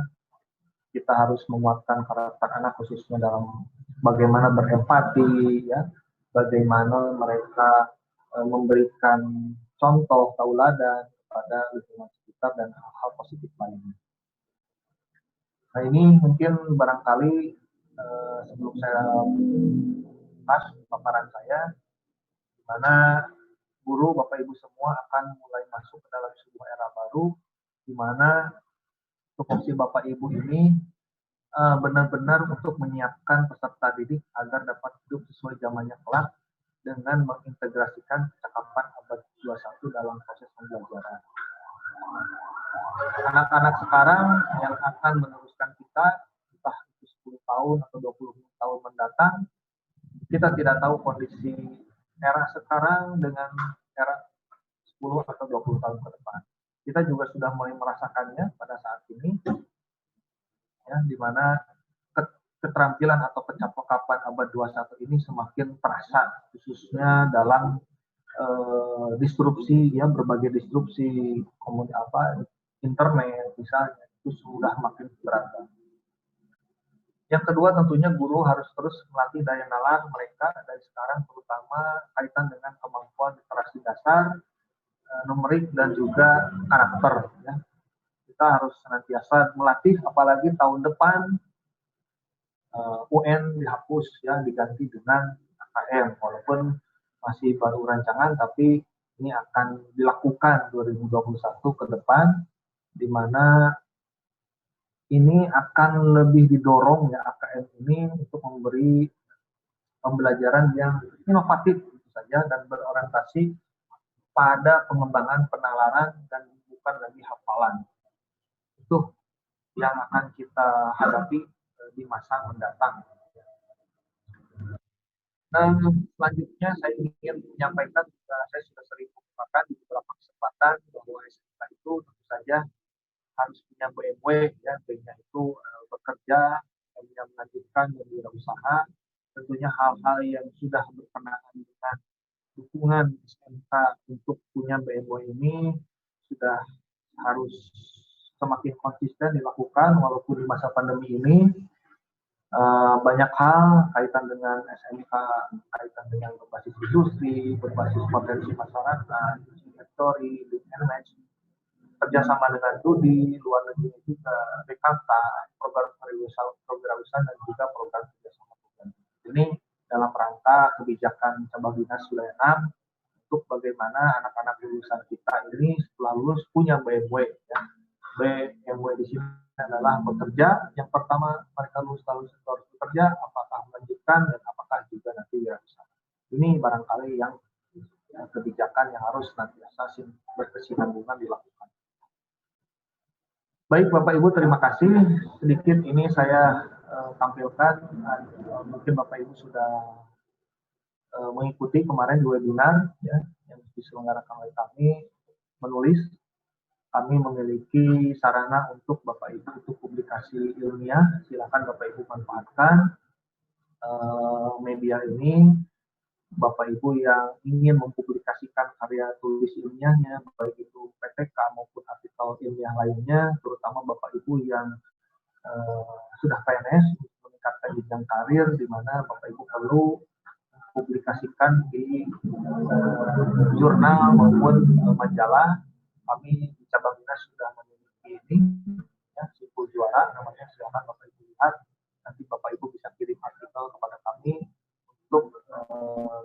kita harus menguatkan karakter anak khususnya dalam bagaimana berempati ya, bagaimana mereka memberikan contoh tauladan kepada lingkungan sekitar dan hal-hal positif lainnya. Nah ini mungkin barangkali sebelum saya pas paparan saya, di mana guru Bapak Ibu semua akan mulai masuk ke dalam sebuah era baru, di mana tupoksi Bapak Ibu ini benar-benar untuk menyiapkan peserta didik agar dapat hidup sesuai zamannya kelak dengan mengintegrasikan percakapan abad 21 dalam proses pembelajaran. Anak-anak sekarang yang akan meneruskan kita, entah itu 10 tahun atau 20 tahun mendatang, kita tidak tahu kondisi era sekarang dengan era 10 atau 20 tahun ke depan. Kita juga sudah mulai merasakannya pada saat ini, ya, di mana keterampilan atau percakapan abad 21 ini semakin terasa, khususnya dalam disrupsi, ya, berbagai disrupsi internet misalnya, itu sudah makin beragam. Yang kedua tentunya guru harus terus melatih daya nalar mereka dari sekarang, terutama kaitan dengan kemampuan literasi dasar, numerik dan juga karakter. Ya. Kita harus senantiasa melatih, apalagi tahun depan UN dihapus, ya, diganti dengan AKM, walaupun masih baru rancangan, tapi ini akan dilakukan 2021 ke depan, di mana ini akan lebih didorong ya AKM ini untuk memberi pembelajaran yang inovatif tentu saja dan berorientasi pada pengembangan penalaran dan bukan lagi hafalan. Itu yang akan kita hadapi di masa mendatang. Selanjutnya saya ingin menyampaikan, saya sudah sering mengungkapkan di beberapa kesempatan bahwa SMK itu tentu saja harus punya BMW, ya, B-nya itu bekerja, M-nya melanjutkan berwirausaha. Tentunya hal-hal yang sudah berkenaan dengan dukungan SMK untuk punya BMW ini sudah harus semakin konsisten dilakukan, walaupun di masa pandemi ini banyak hal kaitan dengan SMK, kaitan dengan berbasis industri, berbasis potensi masyarakat, inventory, lead and match, kerjasama dengan studi, luar negeri juga, BKK, program kewirausahaan dan juga program kerjasama program. Ini dalam rangka kebijakan cabang dinas wilayah 6 untuk bagaimana anak-anak lulusan kita ini setelah lulus punya BMW. Ya. BMW di sini adalah bekerja. Yang pertama mereka lulus harus bekerja, apakah melanjutkan dan apakah juga nanti wirausaha. Ini barangkali yang kebijakan yang harus nanti berkesinambungan dilakukan. Baik Bapak Ibu, terima kasih. Sedikit ini saya tampilkan, mungkin Bapak Ibu sudah mengikuti kemarin di webinar, ya, yang diselenggarakan oleh kami, menulis. Kami memiliki sarana untuk Bapak Ibu untuk publikasi ilmiah. Silakan Bapak Ibu manfaatkan media ini. Bapak Ibu yang ingin mempublikasikan karya tulis ilmiahnya, baik itu PTK maupun artikel ilmiah lainnya, terutama Bapak Ibu yang sudah PNS untuk meningkatkan jenjang karir, di mana Bapak Ibu perlu publikasikan di jurnal maupun majalah. Kami di cabang dinas sudah memiliki ini, ya, Simpul Juara namanya. Silakan Bapak Ibu lihat, nanti Bapak Ibu bisa kirim artikel kepada kami untuk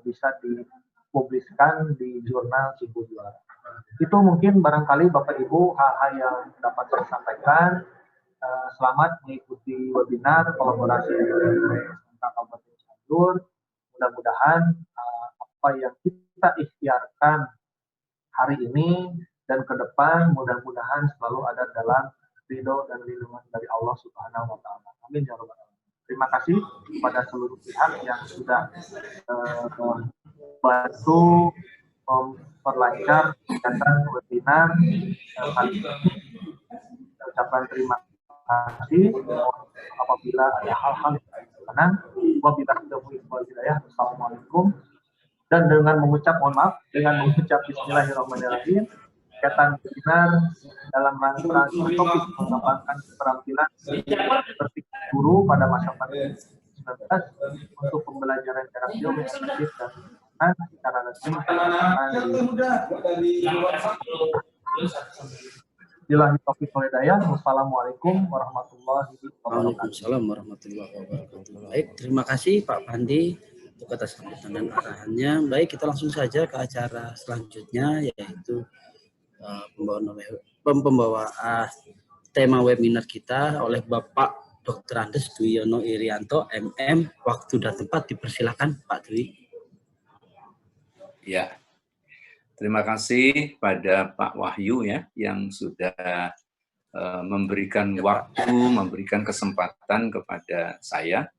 bisa dipubliskan di jurnal Simpul Juara. Itu mungkin barangkali Bapak Ibu hal-hal yang dapat saya sampaikan. Selamat mengikuti webinar kolaborasi SMK Kabupaten Cianjur. Mudah-mudahan apa yang kita ikhtiarkan hari ini dan ke depan mudah-mudahan selalu ada dalam ridho dan lindungan dari Allah Subhanahu wa Ta'ala. Amin ya rabbal alamin. Terima terima kasih kepada seluruh pihak yang sudah bantu memperlancar kegiatan webinar kali ini. Ucapkan terima kasih apabila ada hal-hal yang berkenan. Wabillahi taufiq wal hidayah. Assalamualaikum. Dan dengan mengucap mohon maaf, dengan mengucap Bismillahirrahmanirrahim, kegiatan webinar dalam rangka topik mengembangkan keterampilan berpikir guru pada masa pandemi 19 untuk pembelajaran jarak jauh yang efektif dan secara resmi Wassalamualaikum warahmatullahi wabarakatuh. Waalaikumsalam warahmatullahi wabarakatuh. Baik, terima kasih Pak Pandi untuk atas sambutan dan arahannya. Baik, kita langsung saja ke acara selanjutnya, yaitu pembawaan tema webinar kita oleh Bapak Dr. Andes Dwiyono Irianto, MM. Waktu dan tempat dipersilakan Pak Dwi. Ya, terima kasih pada Pak Wahyu ya yang sudah memberikan waktu, memberikan kesempatan kepada saya.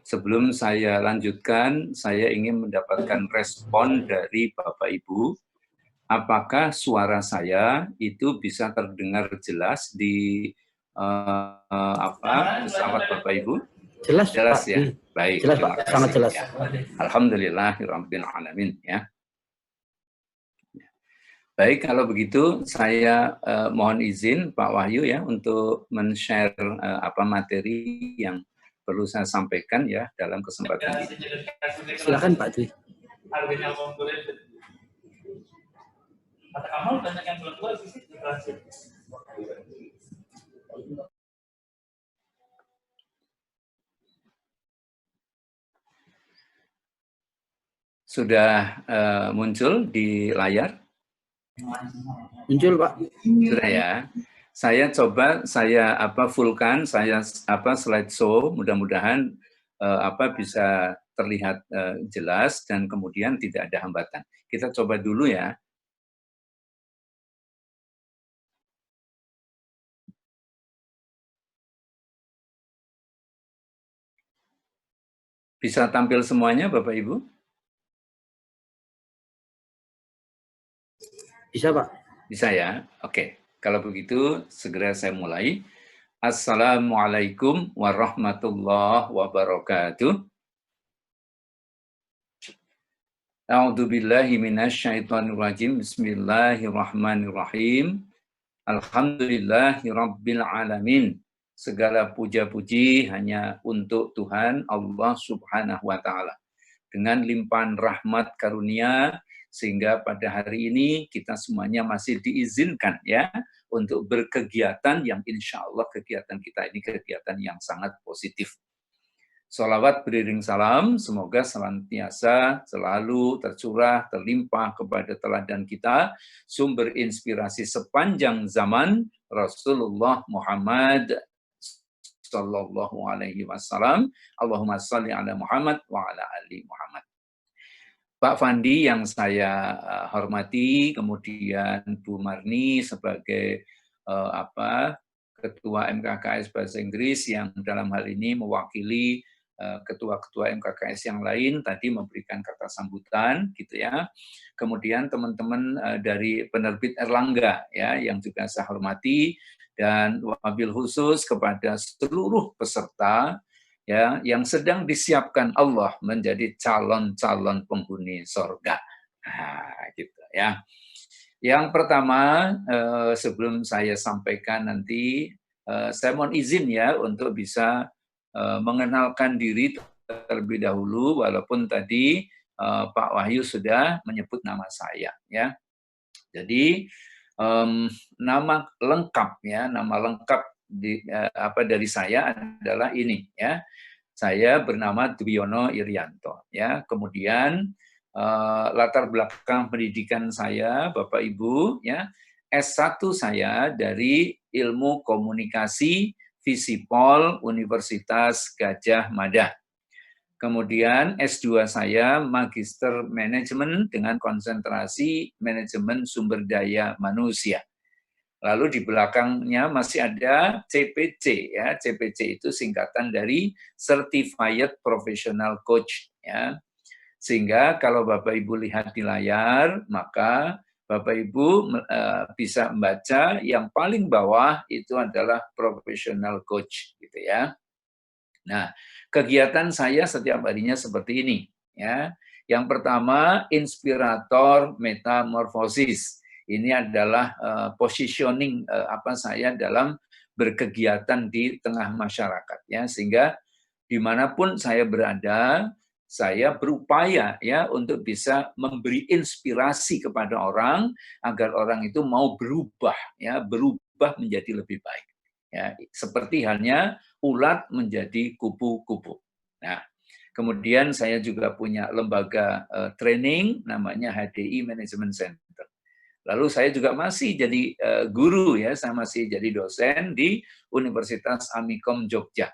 Sebelum saya lanjutkan, saya ingin mendapatkan respon dari Bapak Ibu. Apakah suara saya itu bisa terdengar jelas di pesawat Bapak Ibu? Jelas, jelas Pak. Ya. Baik, jelas, Pak. Sangat jelas. Ya. Alhamdulillahirabbil alamin ya. Baik, kalau begitu saya mohon izin Pak Wahyu ya untuk men-share materi yang perlu saya sampaikan ya dalam kesempatan ini. Silakan Pak Dwi. Kata Kamal banyak yang belum tahu sih Sudah muncul di layar? Muncul Pak. Sudah ya. Saya coba fullkan, saya slideshow, mudah-mudahan bisa terlihat jelas dan kemudian tidak ada hambatan. Kita coba dulu ya. Bisa tampil semuanya Bapak Ibu? Bisa Pak. Bisa ya? Oke. Kalau begitu, segera saya mulai. Assalamualaikum warahmatullahi wabarakatuh. A'udzubillahi minasyaitonirrajim. Bismillahirrahmanirrahim. Alhamdulillahirabbil alamin. Segala puja-puji hanya untuk Tuhan Allah Subhanahu wa taala. Dengan limpahan rahmat karunia sehingga pada hari ini kita semuanya masih diizinkan ya untuk berkegiatan yang insya Allah kegiatan kita ini kegiatan yang sangat positif. Sholawat beriring salam, semoga senantiasa selalu tercurah, terlimpah kepada teladan kita, sumber inspirasi sepanjang zaman Rasulullah Muhammad Sallallahu Alaihi Wasallam. Allahumma salli ala Muhammad wa ala ali Muhammad. Pak Fandi yang saya hormati, kemudian Bu Marni sebagai Ketua MKKS Bahasa Inggris yang dalam hal ini mewakili ketua-ketua MKKS yang lain tadi memberikan kata sambutan gitu ya. Kemudian teman-teman dari penerbit Erlangga ya yang juga saya hormati dan wabil khusus kepada seluruh peserta ya yang sedang disiapkan Allah menjadi calon-calon penghuni surga. Nah, gitu ya. Yang pertama sebelum saya sampaikan nanti saya mohon izin ya untuk bisa mengenalkan diri terlebih dahulu walaupun tadi Pak Wahyu sudah menyebut nama saya ya. Jadi nama lengkap dari saya adalah ini ya. Saya bernama Dwiyono Irianto ya. Kemudian latar belakang pendidikan saya Bapak Ibu ya. S1 saya dari Ilmu Komunikasi Visipol Universitas Gadjah Mada. Kemudian S2 saya Magister Manajemen dengan konsentrasi Manajemen Sumber Daya Manusia. Lalu di belakangnya masih ada CPC ya. CPC itu singkatan dari Certified Professional Coach ya. Sehingga kalau Bapak Ibu lihat di layar, maka Bapak Ibu bisa membaca yang paling bawah itu adalah Professional Coach gitu ya. Nah, kegiatan saya setiap harinya seperti ini ya. Yang pertama, inspirator metamorfosis. Ini adalah positioning saya dalam berkegiatan di tengah masyarakat ya, sehingga dimanapun saya berada, saya berupaya ya untuk bisa memberi inspirasi kepada orang agar orang itu mau berubah ya, berubah menjadi lebih baik ya, seperti halnya ulat menjadi kupu-kupu. Nah, kemudian saya juga punya lembaga training namanya HDI Management Center. Lalu saya juga masih jadi guru ya, saya masih jadi dosen di Universitas Amikom Jogja.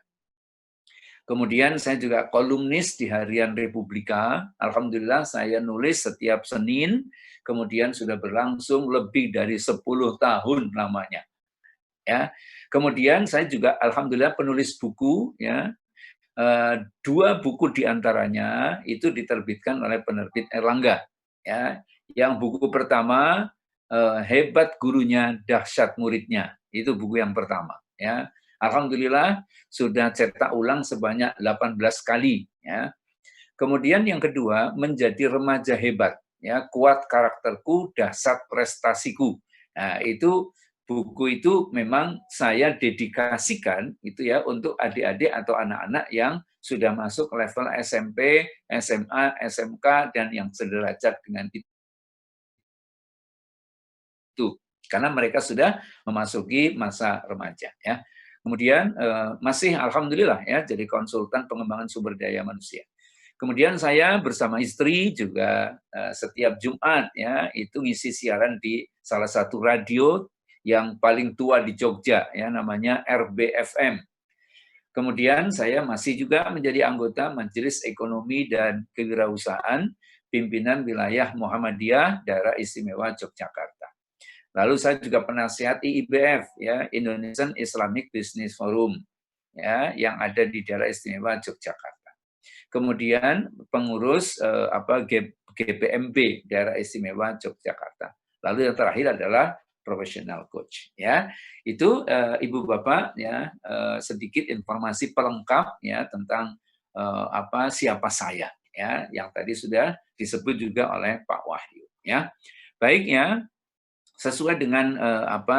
Kemudian saya juga kolumnis di Harian Republika. Alhamdulillah saya nulis setiap Senin, kemudian sudah berlangsung lebih dari 10 tahun lamanya. Ya. Kemudian saya juga alhamdulillah penulis buku ya. 2 buku diantaranya itu diterbitkan oleh penerbit Erlangga. Ya. Yang buku pertama Hebat Gurunya, Dahsyat Muridnya. Itu buku yang pertama. Ya. Alhamdulillah sudah cetak ulang sebanyak 18 kali. Ya. Kemudian yang kedua, Menjadi Remaja Hebat. Ya, Kuat Karakterku, Dahsyat Prestasiku. Nah, itu buku itu memang saya dedikasikan itu ya untuk adik-adik atau anak-anak yang sudah masuk level SMP, SMA, SMK, dan yang sederajat dengan itu. Karena mereka sudah memasuki masa remaja ya. Kemudian masih alhamdulillah ya jadi konsultan pengembangan sumber daya manusia. Kemudian saya bersama istri juga setiap Jumat ya itu ngisi siaran di salah satu radio yang paling tua di Jogja ya namanya RBFM. Kemudian saya masih juga menjadi anggota Majelis Ekonomi dan Kewirausahaan pimpinan wilayah Muhammadiyah Daerah Istimewa Yogyakarta. Lalu saya juga penasihat IIBF ya, Indonesian Islamic Business Forum ya, yang ada di Daerah Istimewa Yogyakarta. Kemudian pengurus GPMB Daerah Istimewa Yogyakarta. Lalu yang terakhir adalah professional coach ya. Itu Ibu Bapak ya sedikit informasi pelengkap ya tentang siapa saya ya, yang tadi sudah disebut juga oleh Pak Wahyu ya. Baik ya. Sesuai dengan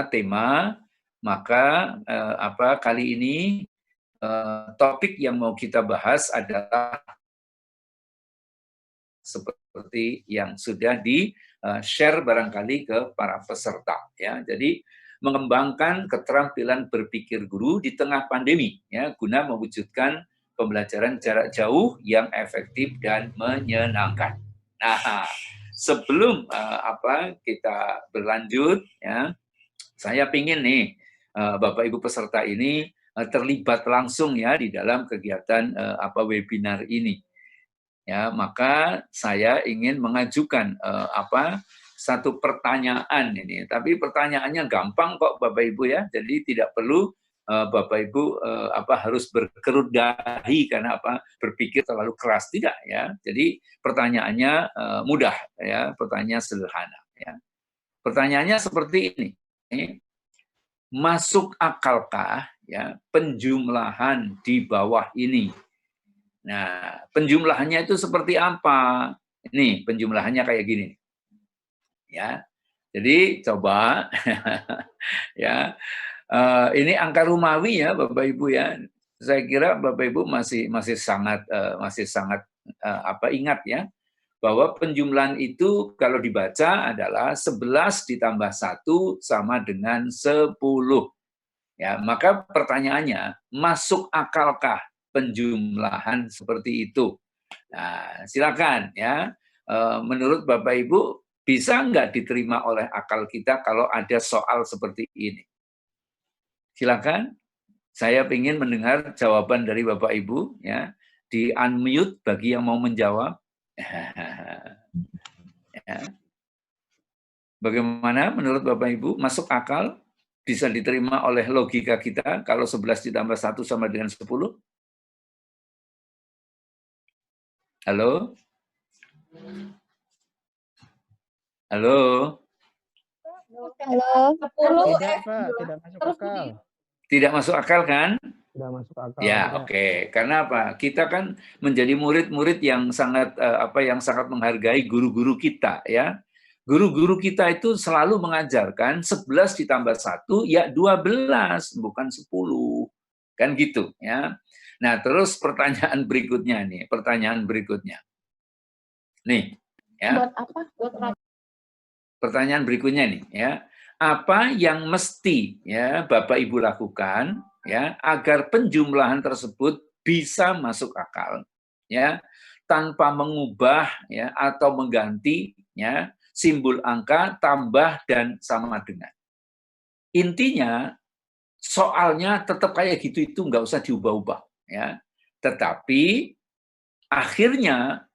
tema, maka kali ini topik yang mau kita bahas adalah seperti yang sudah di-share barangkali ke para peserta ya. Jadi mengembangkan keterampilan berpikir guru di tengah pandemi ya guna mewujudkan pembelajaran jarak jauh yang efektif dan menyenangkan. Nah, sebelum kita berlanjut ya, saya pingin nih Bapak Ibu peserta ini terlibat langsung ya di dalam kegiatan webinar ini. Ya, maka saya ingin mengajukan satu pertanyaan ini. Tapi pertanyaannya gampang kok Bapak Ibu ya. Jadi tidak perlu Bapak Ibu harus berkerut dahi karena berpikir terlalu keras, tidak ya. Jadi pertanyaannya mudah ya, pertanyaan sederhana ya. Pertanyaannya seperti ini. Masuk akalkah ya penjumlahan di bawah ini? Nah, penjumlahannya itu seperti apa? Ini penjumlahannya kayak gini. Ya. Jadi coba ya. Ini angka Romawi ya Bapak Ibu ya. Saya kira Bapak Ibu masih sangat ingat ya bahwa penjumlahan itu kalau dibaca adalah 11 ditambah 1 sama dengan 10. Ya, maka pertanyaannya, masuk akalkah penjumlahan seperti itu? Nah, silakan ya. Menurut Bapak Ibu bisa nggak diterima oleh akal kita kalau ada soal seperti ini? Silakan. Saya ingin mendengar jawaban dari Bapak Ibu ya. Di unmute bagi yang mau menjawab. Ya. Bagaimana menurut Bapak Ibu? Masuk akal? Bisa diterima oleh logika kita kalau 11 ditambah 1 sama dengan 10? Halo? Halo? Halo. Tidak, Pak, tidak masuk akal. Tidak masuk akal kan? Tidak masuk akal. Ya, Tidak. oke. Karena apa? Kita kan menjadi murid-murid yang sangat yang sangat menghargai guru-guru kita, ya. Guru-guru kita itu selalu mengajarkan 11 ditambah 1 ya 12, bukan 10. Kan gitu, ya. Nah, terus pertanyaan berikutnya nih, Nih, ya. Buat apa? Buat apa? Pertanyaan berikutnya nih, ya. Apa yang mesti ya Bapak Ibu lakukan ya agar penjumlahan tersebut bisa masuk akal, ya, tanpa mengubah ya atau mengganti ya simbol angka, tambah dan sama dengan. Intinya soalnya tetap kayak gitu, itu nggak usah diubah-ubah, ya. Tetapi akhirnya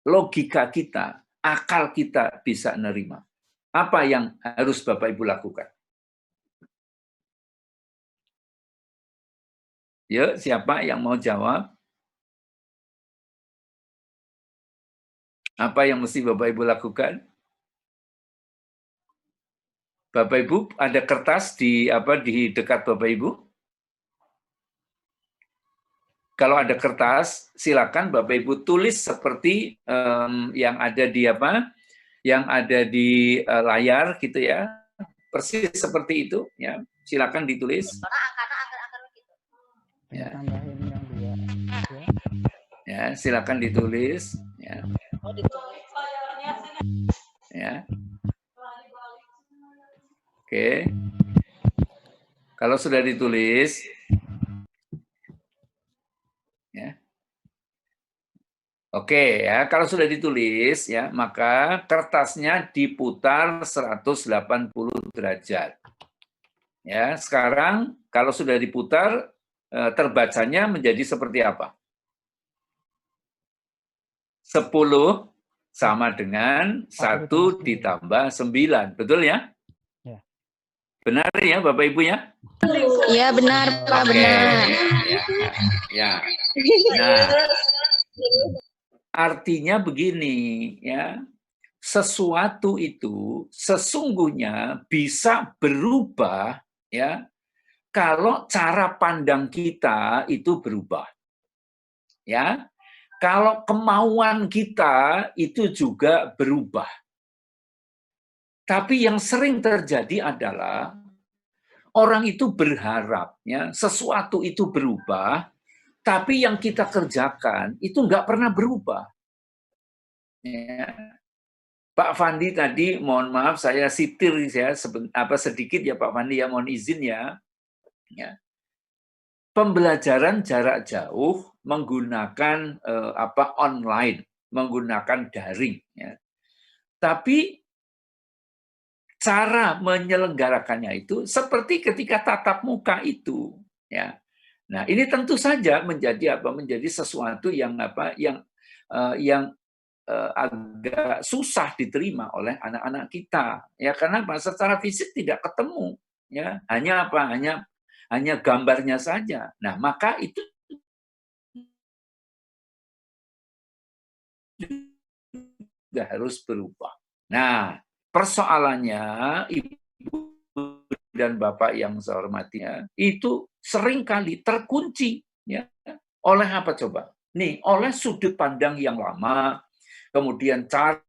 logika kita, akal kita bisa nerima. Apa yang harus Bapak Ibu lakukan? Yuk, siapa yang mau jawab? Apa yang mesti Bapak Ibu lakukan? Bapak Ibu, ada kertas di dekat Bapak Ibu? Kalau ada kertas, silakan Bapak Ibu tulis seperti yang ada di yang ada di layar gitu ya. Persis seperti itu ya. Silakan ditulis. Ya. Tambahin yang 2. Ya, silakan ditulis ya. Ya. Oke. Kalau sudah ditulis ya. Oke ya, kalau sudah ditulis ya, maka kertasnya diputar 180 derajat. Ya, sekarang kalau sudah diputar terbacanya menjadi seperti apa? 10 sama dengan 1 ditambah 9, betul ya? Ya. Benar ya Bapak Ibu ya? Iya benar Pak, benar. Ya. Nah, artinya begini ya, sesuatu itu sesungguhnya bisa berubah ya kalau cara pandang kita itu berubah. Ya. Kalau kemauan kita itu juga berubah. Tapi yang sering terjadi adalah orang itu berharap ya sesuatu itu berubah, tapi yang kita kerjakan itu nggak pernah berubah. Ya. Pak Fandi tadi, mohon maaf saya sitir ya sedikit ya Pak Fandi ya, mohon izin ya. Ya. Pembelajaran jarak jauh menggunakan online, menggunakan daring. Ya. Tapi cara menyelenggarakannya itu seperti ketika tatap muka itu. Ya. Nah ini tentu saja menjadi sesuatu yang agak susah diterima oleh anak-anak kita. Ya karena secara fisik tidak ketemu. Ya hanya gambarnya saja. Nah, maka itu juga harus berubah. Nah, persoalannya Ibu dan Bapak yang saya hormati itu seringkali terkunci ya oleh apa coba? Nih, oleh sudut pandang yang lama, kemudian cara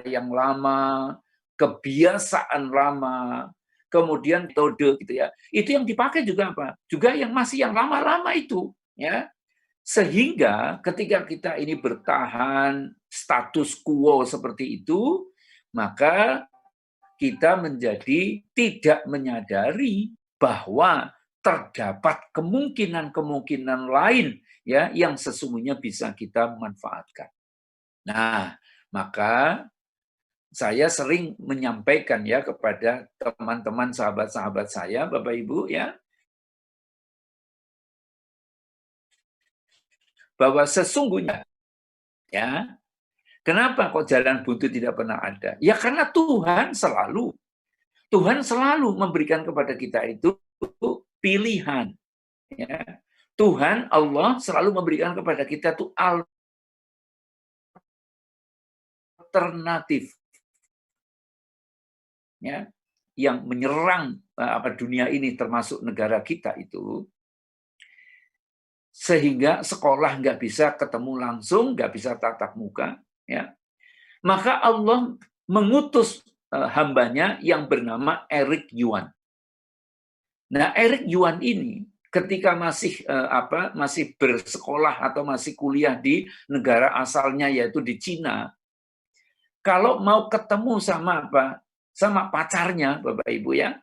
yang lama, kebiasaan lama, kemudian metode gitu ya. Itu yang dipakai juga apa? Juga yang masih yang lama-lama itu, ya. Sehingga ketika kita ini bertahan status quo seperti itu, maka kita menjadi tidak menyadari bahwa terdapat kemungkinan-kemungkinan lain ya yang sesungguhnya bisa kita manfaatkan. Nah, maka saya sering menyampaikan ya kepada teman-teman sahabat-sahabat saya, Bapak Ibu ya, bahwa sesungguhnya ya Kenapa kok jalan buntu tidak pernah ada? Ya karena Tuhan selalu memberikan kepada kita itu pilihan. Ya. Tuhan Allah selalu memberikan kepada kita itu alternatif, ya, yang menyerang dunia ini termasuk negara kita itu, sehingga sekolah nggak bisa ketemu langsung, nggak bisa tatap muka, ya. Maka Allah mengutus hambanya yang bernama Eric Yuan. Nah, Eric Yuan ini ketika masih masih bersekolah atau masih kuliah di negara asalnya yaitu di Cina, kalau mau ketemu sama pacarnya, Bapak Ibu ya,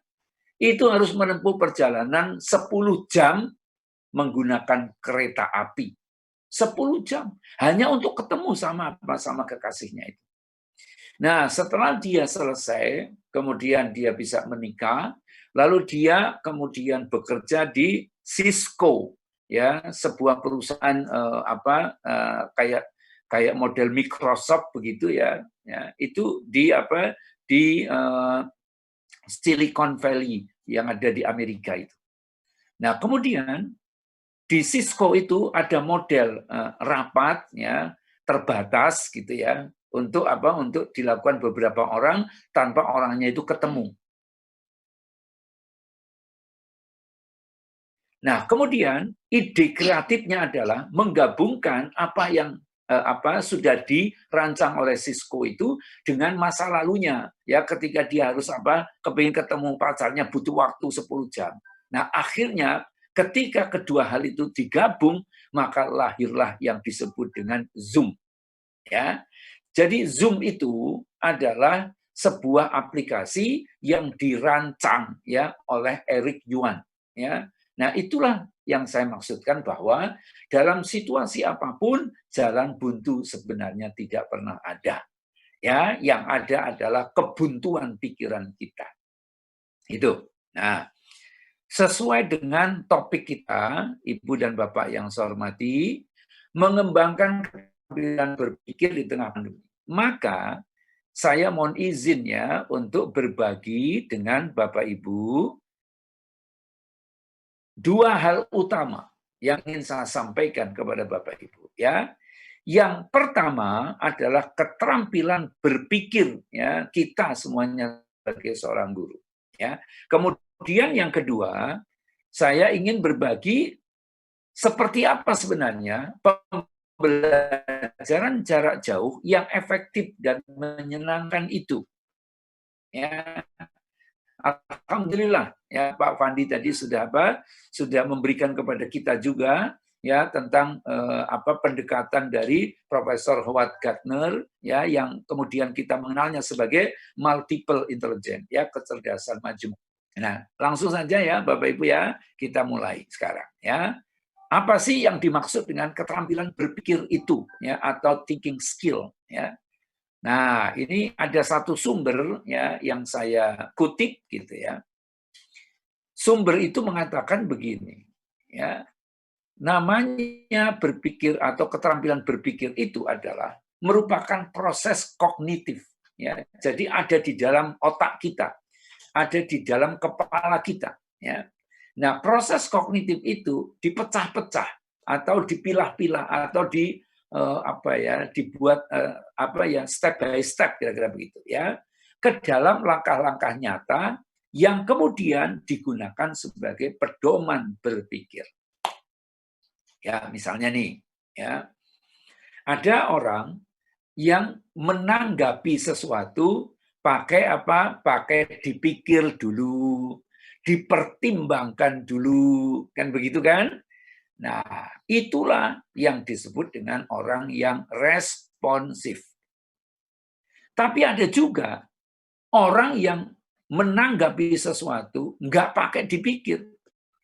itu harus menempuh perjalanan 10 jam menggunakan kereta api. 10 jam hanya untuk ketemu sama kekasihnya itu. Nah, setelah dia selesai, kemudian dia bisa menikah, lalu dia kemudian bekerja di Cisco, ya, sebuah perusahaan kayak model Microsoft begitu ya, itu di Silicon Valley yang ada di Amerika itu. Nah, kemudian di Cisco itu ada model rapat ya terbatas gitu ya untuk dilakukan beberapa orang tanpa orangnya itu ketemu. Nah, kemudian ide kreatifnya adalah menggabungkan apa yang sudah dirancang oleh Cisco itu dengan masa lalunya, ya, ketika dia harus kepingin ketemu pacarnya butuh waktu 10 jam. Nah, akhirnya ketika kedua hal itu digabung, maka lahirlah yang disebut dengan Zoom. Ya. Jadi Zoom itu adalah sebuah aplikasi yang dirancang ya oleh Eric Yuan, ya. Nah, itulah yang saya maksudkan bahwa dalam situasi apapun jalan buntu sebenarnya tidak pernah ada. Ya, yang ada adalah kebuntuan pikiran kita. Itu. Nah, sesuai dengan topik kita, Ibu dan Bapak yang saya hormati, mengembangkan keterampilan berpikir di tengah pandemi. Maka saya mohon izin ya untuk berbagi dengan Bapak Ibu dua hal utama yang ingin saya sampaikan kepada Bapak Ibu ya. Yang pertama adalah keterampilan berpikir ya kita semuanya sebagai seorang guru ya. Kemudian yang kedua, saya ingin berbagi seperti apa sebenarnya pembelajaran jarak jauh yang efektif dan menyenangkan itu. Ya. Alhamdulillah ya Pak Fandi tadi sudah memberikan kepada kita juga ya tentang pendekatan dari Profesor Howard Gardner ya yang kemudian kita mengenalnya sebagai multiple intelligence ya kecerdasan majemuk. Nah, langsung saja ya Bapak Ibu ya, kita mulai sekarang ya. Apa sih yang dimaksud dengan keterampilan berpikir itu ya atau thinking skill ya? Nah, ini ada satu sumber ya yang saya kutip gitu ya. Sumber itu mengatakan begini, ya. Namanya berpikir atau keterampilan berpikir itu adalah merupakan proses kognitif ya. Jadi ada di dalam otak kita, ada di dalam kepala kita ya. Nah, proses kognitif itu dipecah-pecah atau dipilah-pilah atau dibuat step by step kira-kira begitu ya ke dalam langkah-langkah nyata yang kemudian digunakan sebagai pedoman berpikir. Ya, misalnya nih ya. Ada orang yang menanggapi sesuatu pakai Pakai dipikir dulu, dipertimbangkan dulu, kan begitu kan? Nah, itulah yang disebut dengan orang yang responsif. Tapi ada juga orang yang menanggapi sesuatu nggak pakai dipikir,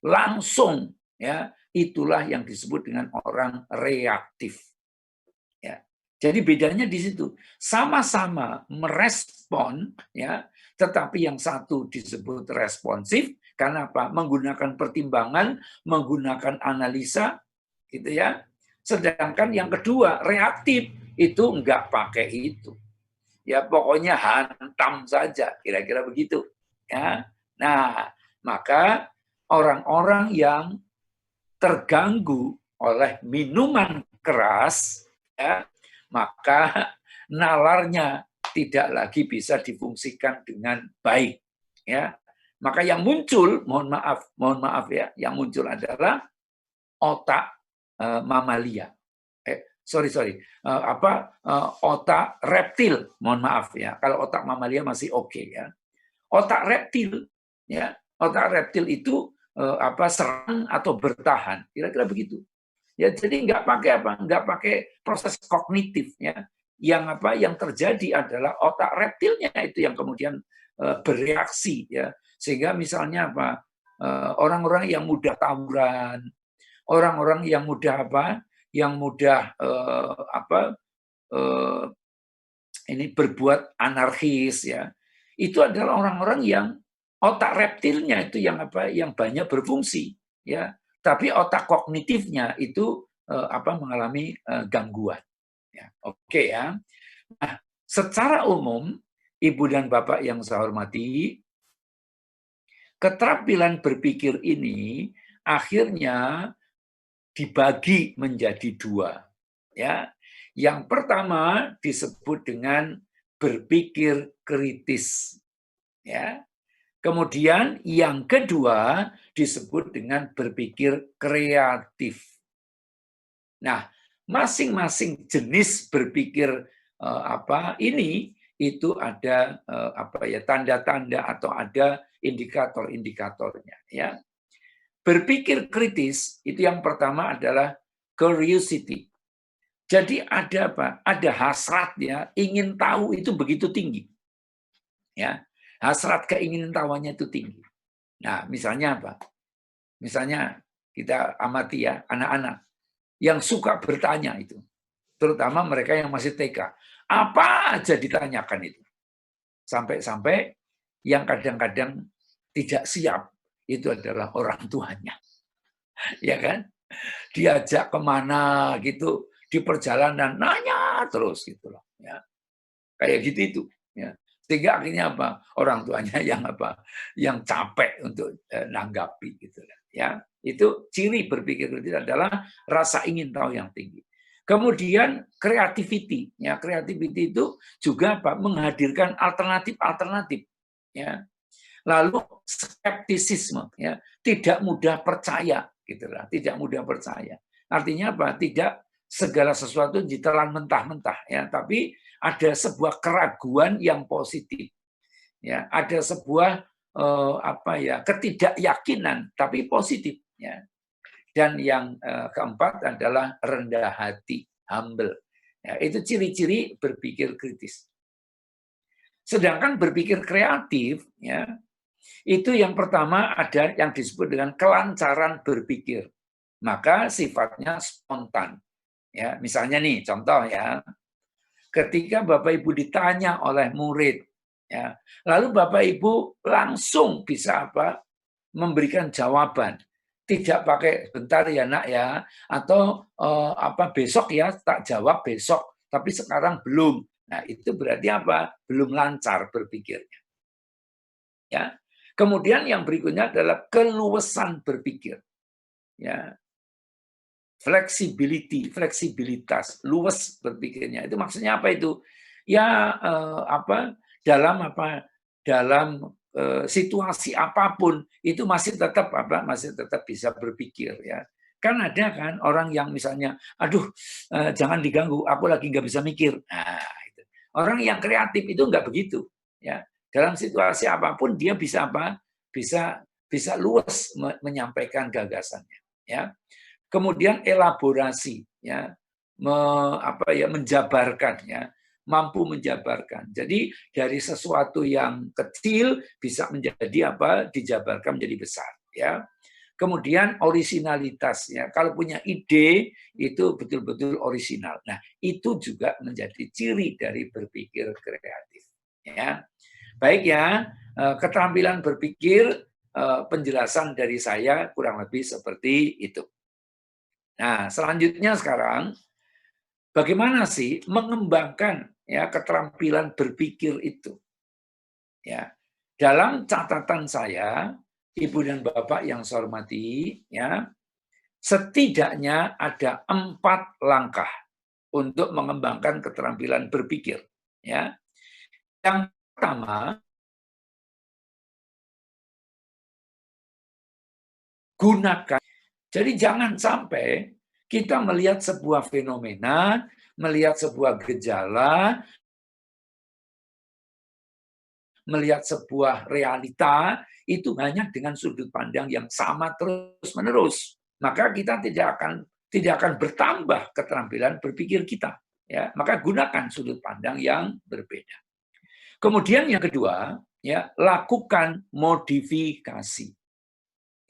langsung ya, itulah yang disebut dengan orang reaktif. Ya. Jadi bedanya di situ, sama-sama merespon ya, tetapi yang satu disebut responsif karena apa? Menggunakan pertimbangan, menggunakan analisa, gitu ya. Sedangkan yang kedua reaktif, itu nggak pakai itu. Ya pokoknya hantam saja, kira-kira begitu. Ya. Nah, maka orang-orang yang terganggu oleh minuman keras, ya, maka nalarnya tidak lagi bisa difungsikan dengan baik. Ya, maka yang muncul, mohon maaf ya, yang muncul adalah otak mamalia. Otak reptil, mohon maaf ya. Kalau otak mamalia masih oke ya. Otak reptil, ya, otak reptil itu serang atau bertahan, kira-kira begitu. Ya, jadi nggak pakai proses kognitif ya. Yang terjadi adalah otak reptilnya itu yang kemudian bereaksi ya. Sehingga misalnya orang-orang yang mudah tawuran, orang-orang yang mudah ini berbuat anarkis ya, itu adalah orang-orang yang otak reptilnya itu yang banyak berfungsi ya, tapi otak kognitifnya itu mengalami gangguan ya. Oke ya. Nah, secara umum Ibu dan Bapak yang saya hormati, keterampilan berpikir ini akhirnya dibagi menjadi dua. Ya, yang pertama disebut dengan berpikir kritis. Ya, kemudian yang kedua disebut dengan berpikir kreatif. Nah, masing-masing jenis berpikir ini itu ada tanda-tanda atau ada indikator-indikatornya. Ya. Berpikir kritis itu yang pertama adalah curiosity. Jadi ada Ada hasrat ya, ingin tahu itu begitu tinggi. Ya, hasrat keinginan tahuannya itu tinggi. Nah, misalnya apa? Misalnya kita amati ya anak-anak yang suka bertanya itu, terutama mereka yang masih TK, apa aja ditanyakan itu. Sampai-sampai yang kadang-kadang tidak siap itu adalah orang tuanya, ya kan? Diajak kemana gitu di perjalanan nanya terus gitu loh, ya kayak gitu itu, ya. Sehingga akhirnya orang tuanya yang capek untuk nanggapi gitu, ya. Itu ciri berpikir kritis adalah rasa ingin tahu yang tinggi. Kemudian creativity, ya creativity itu juga menghadirkan alternatif, ya. Lalu skeptisisme, ya, tidak mudah percaya, gitulah, tidak mudah percaya. Artinya Tidak segala sesuatu ditelan mentah-mentah, ya, tapi ada sebuah keraguan yang positif, ya, ada sebuah ketidakyakinan tapi positif, ya. Dan yang keempat adalah rendah hati, humble. Ya, itu ciri-ciri berpikir kritis. Sedangkan berpikir kreatif, ya, itu yang pertama ada yang disebut dengan kelancaran berpikir. Maka sifatnya spontan. Ya, misalnya nih contoh ya. Ketika Bapak Ibu ditanya oleh murid, ya, lalu Bapak Ibu langsung bisa memberikan jawaban. Tidak pakai bentar ya nak ya, atau besok ya tak jawab besok, tapi sekarang belum. Nah, itu berarti belum lancar berpikirnya. Ya. Kemudian yang berikutnya adalah keluasan berpikir. Ya. Fleksibilitas, luas berpikirnya. Itu maksudnya apa itu? Ya dalam situasi apapun itu masih tetap bisa berpikir, ya. Kan ada kan orang yang misalnya jangan diganggu, aku lagi nggak bisa mikir. Nah, itu. Orang yang kreatif itu nggak begitu, ya. Dalam situasi apapun dia bisa bisa luas menyampaikan gagasannya, ya. Kemudian elaborasi, ya, menjabarkan, ya, mampu menjabarkan. Jadi dari sesuatu yang kecil bisa menjadi dijabarkan menjadi besar, ya. Kemudian orisinalitas, ya, kalau punya ide itu betul-betul orisinal. Nah, itu juga menjadi ciri dari berpikir kreatif, ya. Baik ya, keterampilan berpikir, penjelasan dari saya kurang lebih seperti itu. Nah, selanjutnya sekarang, bagaimana sih mengembangkan ya keterampilan berpikir itu? Ya, dalam catatan saya, Ibu dan Bapak yang saya hormati, ya, setidaknya ada 4 langkah untuk mengembangkan keterampilan berpikir. Ya, yang pertama, gunakan. Jadi jangan sampai kita melihat sebuah fenomena, melihat sebuah gejala, melihat sebuah realita, itu hanya dengan sudut pandang yang sama terus-menerus. Maka kita tidak akan bertambah keterampilan berpikir kita. Ya, maka gunakan sudut pandang yang berbeda. Kemudian yang kedua, ya, lakukan modifikasi.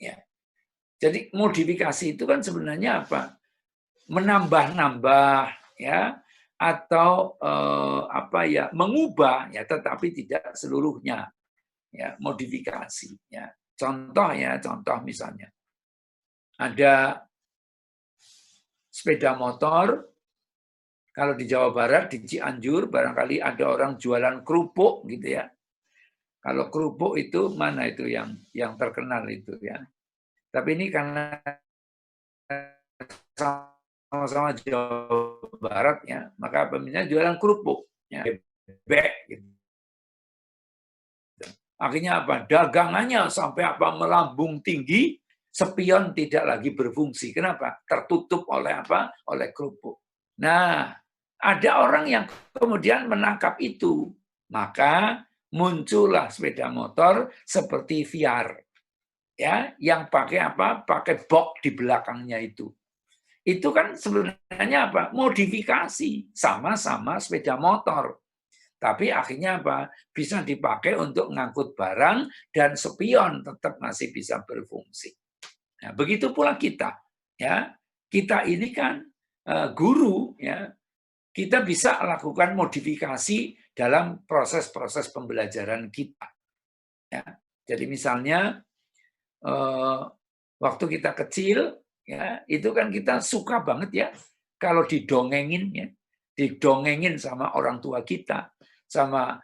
Ya. Jadi modifikasi itu kan sebenarnya apa? Menambah-nambah, ya, atau mengubah, ya, tetapi tidak seluruhnya, ya, modifikasi. Ya. Contoh misalnya ada sepeda motor. Kalau di Jawa Barat, di Cianjur, barangkali ada orang jualan kerupuk gitu ya. Kalau kerupuk itu mana itu yang terkenal itu ya. Tapi ini karena sama-sama Jawa Barat ya, maka pemiliknya jualan kerupuk, ya, bebek gitu. Akhirnya apa? Dagangannya sampai apa? Melambung tinggi, spion tidak lagi berfungsi. Kenapa? Tertutup oleh apa? Oleh kerupuk. Nah, ada orang yang kemudian menangkap itu, maka muncullah sepeda motor seperti VR, ya, yang pakai apa? Pakai box di belakangnya itu. Itu kan sebenarnya apa? Modifikasi, sama-sama sepeda motor. Tapi akhirnya apa? Bisa dipakai untuk ngangkut barang dan spion tetap masih bisa berfungsi. Nah, begitu pula kita, ya. Kita ini kan guru, ya. Kita bisa lakukan modifikasi dalam proses-proses pembelajaran kita. Ya. Jadi misalnya waktu kita kecil, ya, itu kan kita suka banget ya kalau didongengin, ya, didongengin sama orang tua kita, sama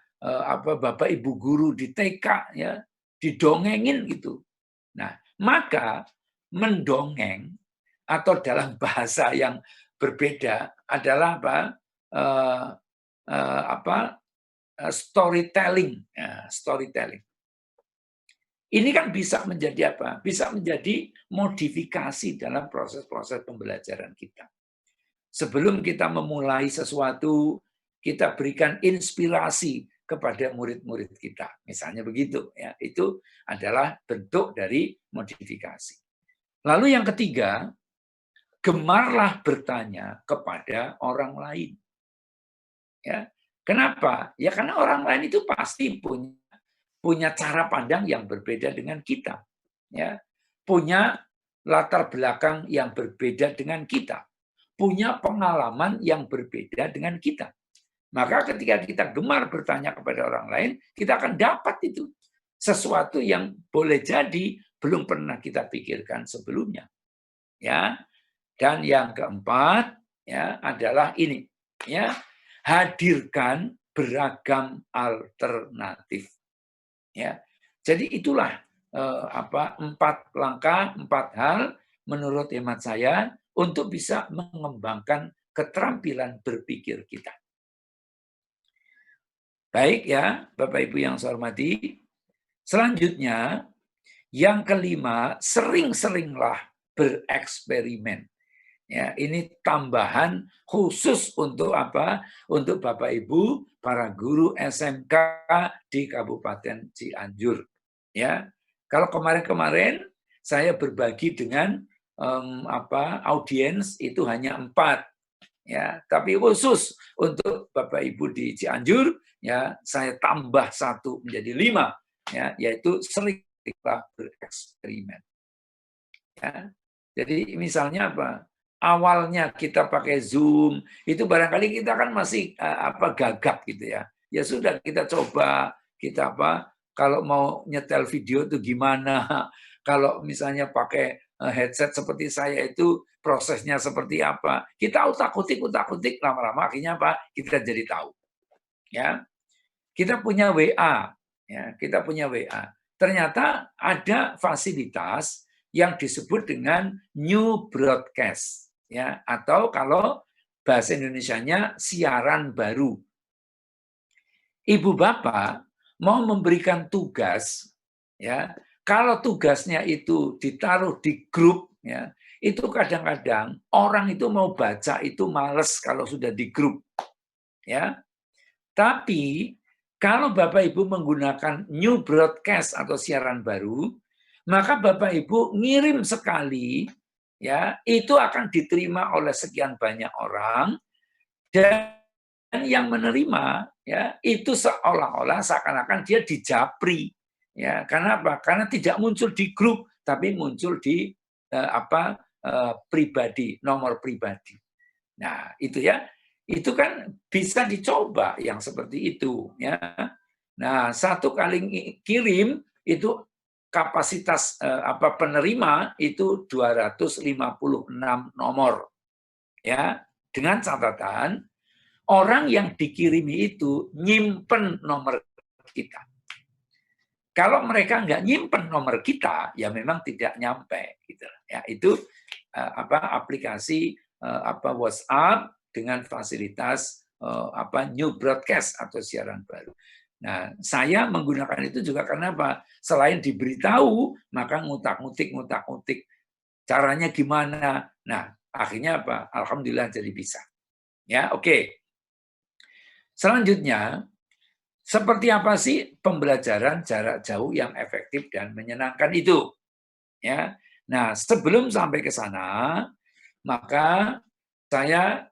bapak ibu guru di TK, ya, didongengin gitu. Nah, maka mendongeng atau dalam bahasa yang berbeda adalah storytelling, ya, storytelling. Ini kan bisa menjadi apa? Bisa menjadi modifikasi dalam proses-proses pembelajaran kita. Sebelum kita memulai sesuatu, kita berikan inspirasi kepada murid-murid kita. Misalnya begitu, ya. Itu adalah bentuk dari modifikasi. Lalu yang ketiga, gemarlah bertanya kepada orang lain. Ya. Kenapa? Ya karena orang lain itu pasti punya cara pandang yang berbeda dengan kita, ya, punya latar belakang yang berbeda dengan kita, punya pengalaman yang berbeda dengan kita. Maka ketika kita gemar bertanya kepada orang lain, kita akan dapat itu sesuatu yang boleh jadi belum pernah kita pikirkan sebelumnya, ya. Dan yang keempat, ya, adalah ini, ya, hadirkan beragam alternatif. Ya, jadi itulah 4 langkah, 4 hal menurut hemat saya untuk bisa mengembangkan keterampilan berpikir kita. Baik ya, Bapak Ibu yang saya hormati. Selanjutnya, yang kelima, sering-seringlah bereksperimen. Ya, ini tambahan khusus untuk apa? Untuk Bapak Ibu para guru SMK di Kabupaten Cianjur. Ya, kalau kemarin-kemarin saya berbagi dengan audiens itu hanya 4. Ya, tapi khusus untuk Bapak Ibu di Cianjur, ya, saya tambah 1 menjadi 5, ya, yaitu seringlah bereksperimen. Ya, jadi misalnya apa? Awalnya kita pakai Zoom, itu barangkali kita kan masih gagap gitu ya. Ya sudah kita coba, kita kalau mau nyetel video itu gimana, kalau misalnya pakai headset seperti saya itu prosesnya seperti apa. Kita utak-utik, lama-lama akhirnya apa? Kita jadi tahu. Ya, kita punya WA, ya, kita punya WA. Ternyata ada fasilitas yang disebut dengan new broadcast, ya, atau kalau bahasa Indonesianya siaran baru. Ibu bapak mau memberikan tugas, ya, kalau tugasnya itu ditaruh di grup, ya, itu kadang-kadang orang itu mau baca itu males kalau sudah di grup, ya. Tapi kalau Bapak Ibu menggunakan new broadcast atau siaran baru, maka Bapak Ibu ngirim sekali, ya, itu akan diterima oleh sekian banyak orang, dan yang menerima, ya, itu seolah-olah seakan-akan dia dijapri. Ya, karena apa? Karena tidak muncul di grup, tapi muncul di pribadi, nomor pribadi. Nah, itu ya, itu kan bisa dicoba yang seperti itu, ya. Nah, satu kali kirim itu kapasitas penerima itu 256 nomor, ya. Dengan catatan orang yang dikirimi itu nyimpen nomor kita. Kalau mereka nggak nyimpen nomor kita, ya memang tidak nyampe, gitu. Ya, itu aplikasi WhatsApp dengan fasilitas new broadcast atau siaran baru. Nah, saya menggunakan itu juga karena apa? Selain diberitahu, maka ngutak-ngutik caranya gimana. Nah, akhirnya apa? Alhamdulillah jadi bisa. Ya, oke. Selanjutnya, seperti apa sih pembelajaran jarak jauh yang efektif dan menyenangkan itu? Ya. Nah, sebelum sampai ke sana, maka saya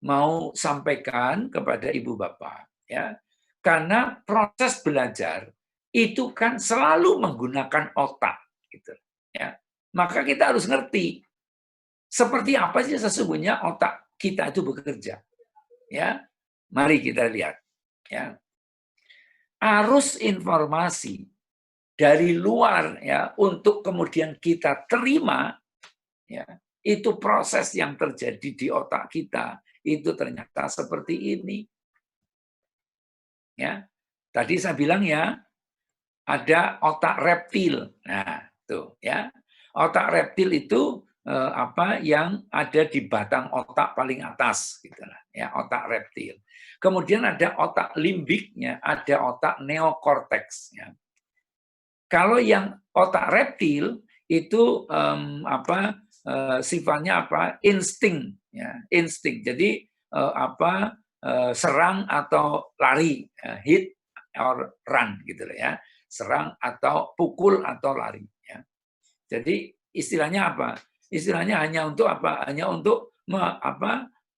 mau sampaikan kepada Ibu Bapak, ya. Karena proses belajar itu kan selalu menggunakan otak, gitu. Ya. Maka kita harus ngerti seperti apa sih sesungguhnya otak kita itu bekerja. Ya, mari kita lihat. Ya, arus informasi dari luar, ya, untuk kemudian kita terima, ya, itu proses yang terjadi di otak kita itu ternyata seperti ini. Ya, tadi saya bilang ya ada otak reptil. Nah, tuh ya, otak reptil itu yang ada di batang otak paling atas, gitu lah, ya, otak reptil. Kemudian ada otak limbiknya, ada otak neokorteks. Ya. Kalau yang otak reptil itu sifatnya apa? Insting, ya, insting. Jadi serang atau lari, hit or run, gitu lah, ya, serang atau pukul atau lari. Ya. Jadi istilahnya apa? Istilahnya hanya untuk apa? Hanya untuk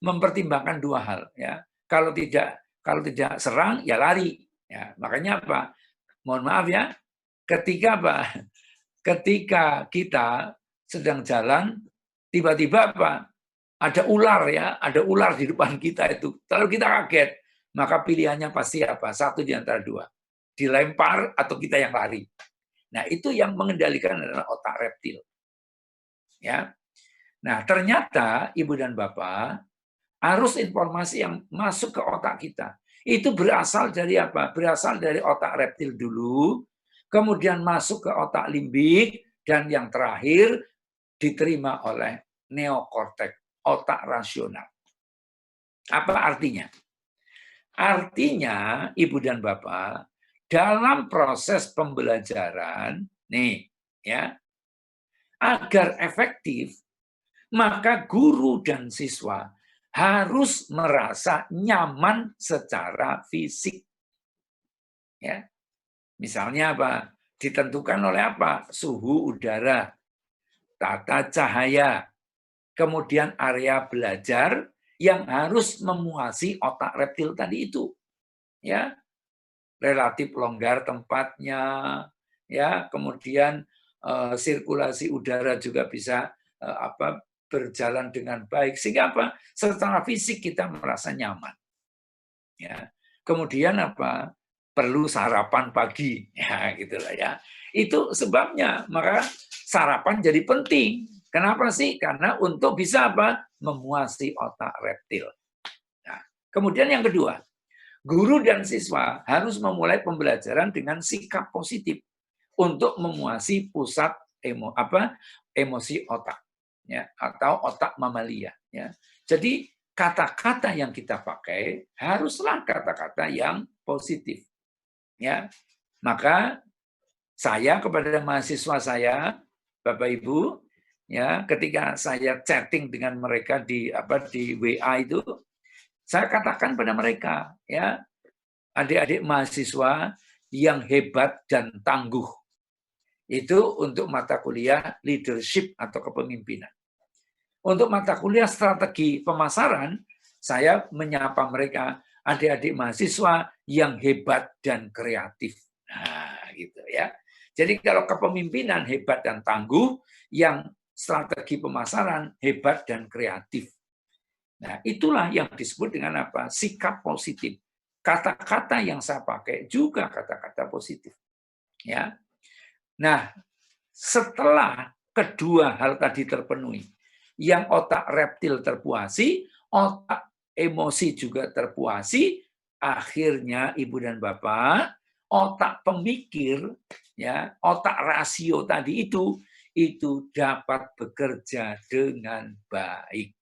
mempertimbangkan dua hal, ya. Kalau tidak serang ya lari, ya. Makanya apa? Mohon maaf ya, ketika kita sedang jalan tiba-tiba apa? Ada ular, ya, ada ular di depan kita itu. Lalu kita kaget, maka pilihannya pasti apa? Satu di antara dua. Dilempar atau kita yang lari. Nah, itu yang mengendalikan adalah otak reptil. Ya. Nah, ternyata Ibu dan Bapak, arus informasi yang masuk ke otak kita itu berasal dari apa? Berasal dari otak reptil dulu, kemudian masuk ke otak limbik, dan yang terakhir diterima oleh neokorteks, otak rasional. Apa artinya? Artinya, Ibu dan Bapak, dalam proses pembelajaran, nih, ya, agar efektif, maka guru dan siswa harus merasa nyaman secara fisik. Ya. Misalnya apa? Ditentukan oleh apa? Suhu udara, tata cahaya, kemudian area belajar yang harus memuasi otak reptil tadi itu. Ya. Relatif longgar tempatnya, ya, kemudian sirkulasi udara juga bisa berjalan dengan baik, sehingga apa? Secara fisik kita merasa nyaman. Ya. Kemudian apa? Perlu sarapan pagi, ya, gitulah, ya. Itu sebabnya. Maka sarapan jadi penting. Kenapa sih? Karena untuk bisa apa? Memuasai otak reptil. Nah, kemudian yang kedua, guru dan siswa harus memulai pembelajaran dengan sikap positif untuk memuasai pusat emosi otak, ya, atau otak mamalia. Ya. Jadi kata-kata yang kita pakai haruslah kata-kata yang positif. Ya, maka saya kepada mahasiswa saya, Bapak Ibu, ya, ketika saya chatting dengan mereka di WA itu, saya katakan pada mereka, ya, adik-adik mahasiswa yang hebat dan tangguh. Itu untuk mata kuliah leadership atau kepemimpinan. Untuk mata kuliah strategi pemasaran, saya menyapa mereka adik-adik mahasiswa yang hebat dan kreatif. Nah, gitu ya. Jadi kalau kepemimpinan hebat dan tangguh, yang strategi pemasaran hebat dan kreatif. Nah, itulah yang disebut dengan apa? Sikap positif. Kata-kata yang saya pakai juga kata-kata positif. Ya. Nah, setelah kedua hal tadi terpenuhi, yang otak reptil terpuasi, otak emosi juga terpuasi, akhirnya Ibu dan Bapak, otak pemikir, ya, otak rasio tadi itu dapat bekerja dengan baik.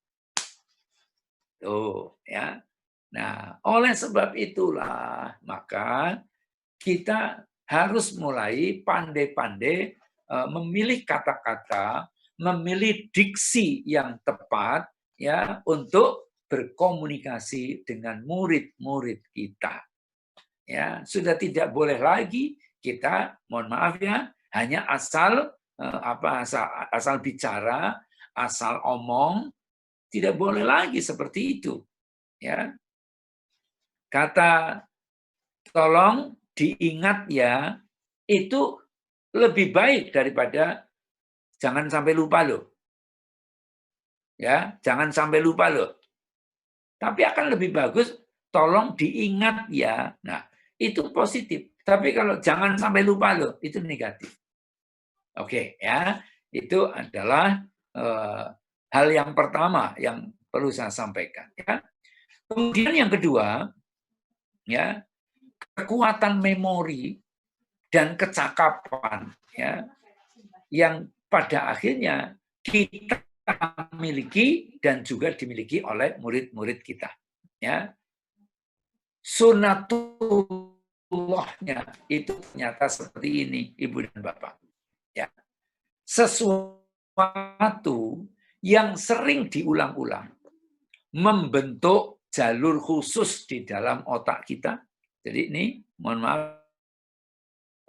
Tuh, ya. Nah, oleh sebab itulah maka kita harus mulai pandai-pandai memilih kata-kata, memilih diksi yang tepat, ya, untuk berkomunikasi dengan murid-murid kita. Ya, sudah tidak boleh lagi kita, mohon maaf ya, hanya asal asal bicara, asal omong, tidak boleh lagi seperti itu. Ya, kata tolong diingat ya, itu lebih baik daripada jangan sampai lupa loh. Ya, jangan sampai lupa loh. Tapi akan lebih bagus tolong diingat ya. Nah, itu positif. Tapi kalau jangan sampai lupa loh, itu negatif. Oke, ya. Itu adalah hal yang pertama yang perlu saya sampaikan, ya. Kemudian yang kedua, ya, kekuatan memori dan kecakapan, ya, yang pada akhirnya kita miliki dan juga dimiliki oleh murid-murid kita. Ya, sunatullahnya itu ternyata seperti ini, Ibu dan Bapak. Ya, sesuatu yang sering diulang-ulang membentuk jalur khusus di dalam otak kita. Jadi ini, mohon maaf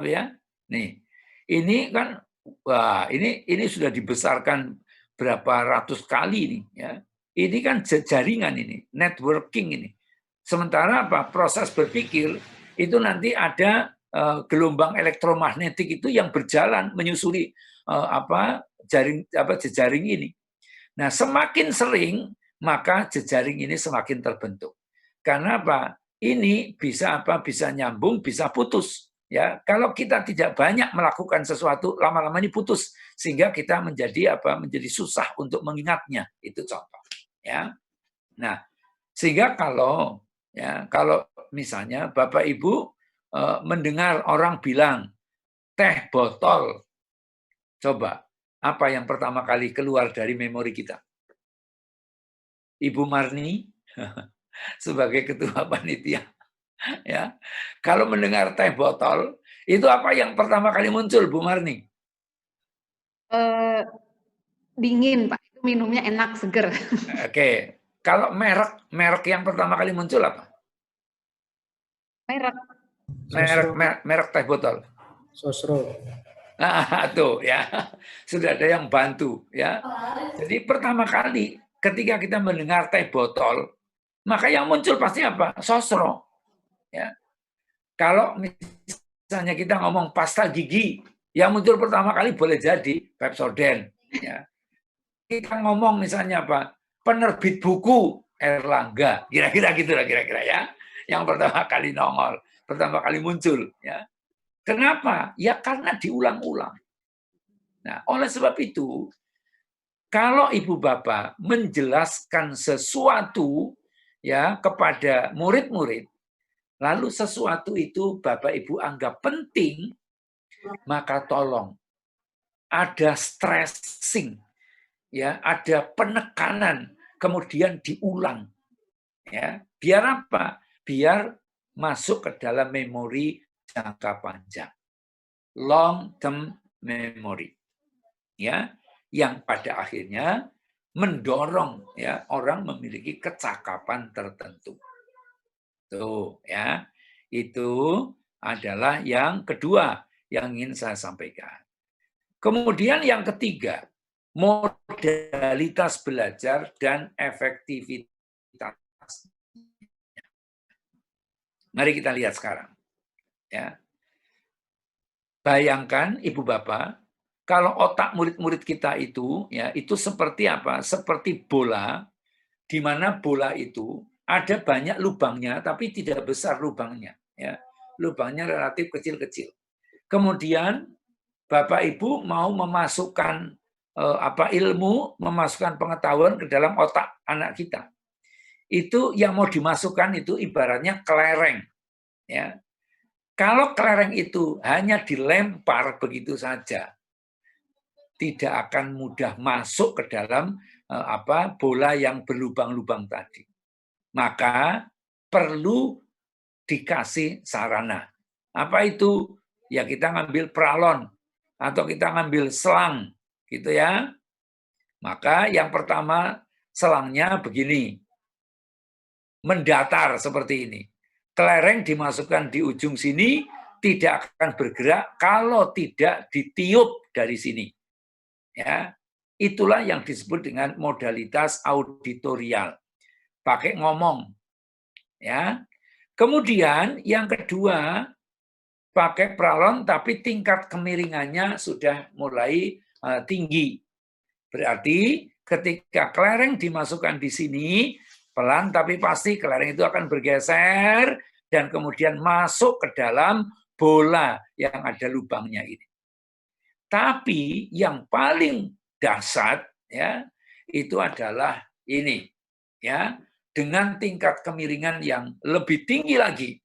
ya, nih, ini kan, wah, ini sudah dibesarkan berapa ratus kali nih, ya. Ini kan jaringan ini, networking ini. Sementara apa? Proses berpikir itu nanti ada gelombang elektromagnetik itu yang berjalan menyusuri jejaring ini. Nah, semakin sering maka jejaring ini semakin terbentuk. Karena apa? Ini bisa bisa nyambung, bisa putus. Ya, kalau kita tidak banyak melakukan sesuatu, lama-lama ini putus sehingga kita menjadi menjadi susah untuk mengingatnya. Itu contoh. Ya. Nah, sehingga kalau misalnya Bapak Ibu mendengar orang bilang teh botol, coba apa yang pertama kali keluar dari memori kita? Ibu Marni sebagai ketua panitia. Ya, kalau mendengar teh botol, itu apa yang pertama kali muncul, Bu Marni? Dingin, Pak. Itu minumnya enak, seger. Oke. Kalau merek yang pertama kali muncul apa? Merek teh botol. Sosro. Nah, tuh ya. Sudah ada yang bantu ya. Jadi pertama kali ketika kita mendengar teh botol, maka yang muncul pasti apa? Sosro. Ya. Kalau misalnya kita ngomong pasta gigi, yang muncul pertama kali boleh jadi Pepsodent. Ya. Kita ngomong misalnya apa? Penerbit buku Erlangga, kira-kira gitulah kira-kira ya. Yang pertama kali nongol, pertama kali muncul. Ya. Kenapa? Ya karena diulang-ulang. Nah, oleh sebab itu, kalau ibu bapak menjelaskan sesuatu ya kepada murid-murid, lalu sesuatu itu bapak ibu anggap penting, maka tolong ada stressing, ya, ada penekanan, kemudian diulang, ya. Biar apa? Biar masuk ke dalam memori jangka panjang, long term memory, ya, yang pada akhirnya mendorong ya orang memiliki kecakapan tertentu. Tuh ya, itu adalah yang kedua yang ingin saya sampaikan. Kemudian yang ketiga, modalitas belajar dan efektivitas. Mari kita lihat sekarang. Ya. Bayangkan ibu bapak, kalau otak murid-murid kita itu, ya, itu seperti apa? Seperti bola, di mana bola itu ada banyak lubangnya, tapi tidak besar lubangnya. Ya. Lubangnya relatif kecil-kecil. Kemudian Bapak Ibu mau memasukkan ilmu, memasukkan pengetahuan ke dalam otak anak kita. Itu yang mau dimasukkan itu ibaratnya kelereng. Ya. Kalau kelereng itu hanya dilempar begitu saja, tidak akan mudah masuk ke dalam bola yang berlubang-lubang tadi. Maka perlu dikasih sarana. Apa itu? Ya kita ngambil pralon atau kita ngambil selang, gitu ya. Maka yang pertama selangnya begini, mendatar seperti ini. Kelereng dimasukkan di ujung sini, tidak akan bergerak kalau tidak ditiup dari sini. Ya, itulah yang disebut dengan modalitas auditorial. Pakai ngomong. Ya. Kemudian yang kedua, pakai pralon tapi tingkat kemiringannya sudah mulai tinggi. Berarti ketika kelereng dimasukkan di sini, pelan tapi pasti kelereng itu akan bergeser dan kemudian masuk ke dalam bola yang ada lubangnya ini. Tapi yang paling dahsyat ya itu adalah ini ya, dengan tingkat kemiringan yang lebih tinggi lagi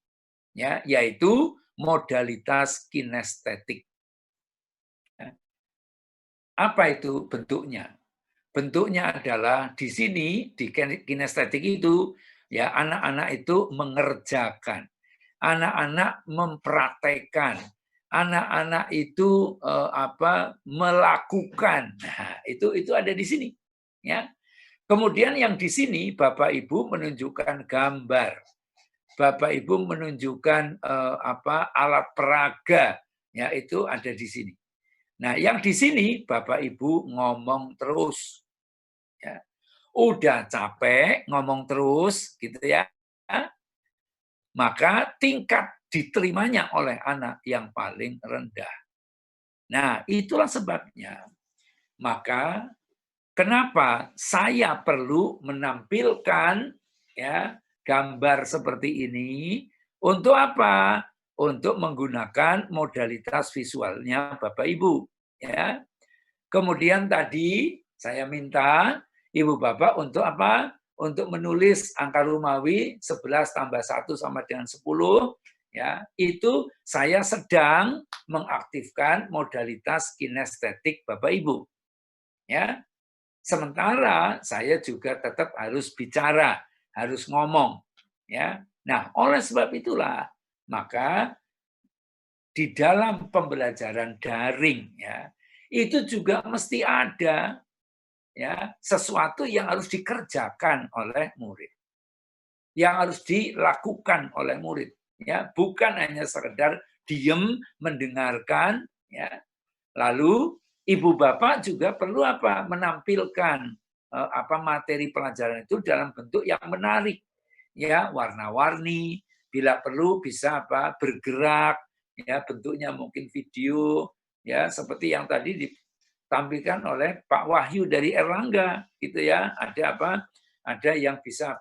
ya, yaitu modalitas kinestetik. Apa itu bentuknya? Bentuknya adalah di sini, di kinestetik itu, ya anak-anak itu mengerjakan, anak-anak mempraktekkan, anak-anak itu melakukan. Nah, itu ada di sini, ya. Kemudian yang di sini Bapak Ibu menunjukkan gambar, Bapak Ibu menunjukkan alat peraga, ya itu ada di sini. Nah, yang di sini Bapak Ibu ngomong terus. Ya. Udah capek ngomong terus gitu ya. Maka tingkat diterimanya oleh anak yang paling rendah. Nah, itulah sebabnya. Maka kenapa saya perlu menampilkan ya gambar seperti ini untuk apa? Untuk menggunakan modalitas visualnya Bapak Ibu ya. Kemudian tadi saya minta Ibu Bapak untuk apa? Untuk menulis angka Romawi 11 tambah 1 sama dengan 10 ya. Itu saya sedang mengaktifkan modalitas kinestetik Bapak Ibu. Ya. Sementara saya juga tetap harus bicara, harus ngomong ya. Nah, oleh sebab itulah maka di dalam pembelajaran daring ya, itu juga mesti ada ya sesuatu yang harus dikerjakan oleh murid, yang harus dilakukan oleh murid ya, bukan hanya sekedar diem mendengarkan ya. Lalu ibu bapak juga perlu apa? Menampilkan materi pelajaran itu dalam bentuk yang menarik ya, warna-warni, bila perlu bisa bergerak ya, bentuknya mungkin video ya, seperti yang tadi ditampilkan oleh Pak Wahyu dari Erlangga gitu ya. Ada yang bisa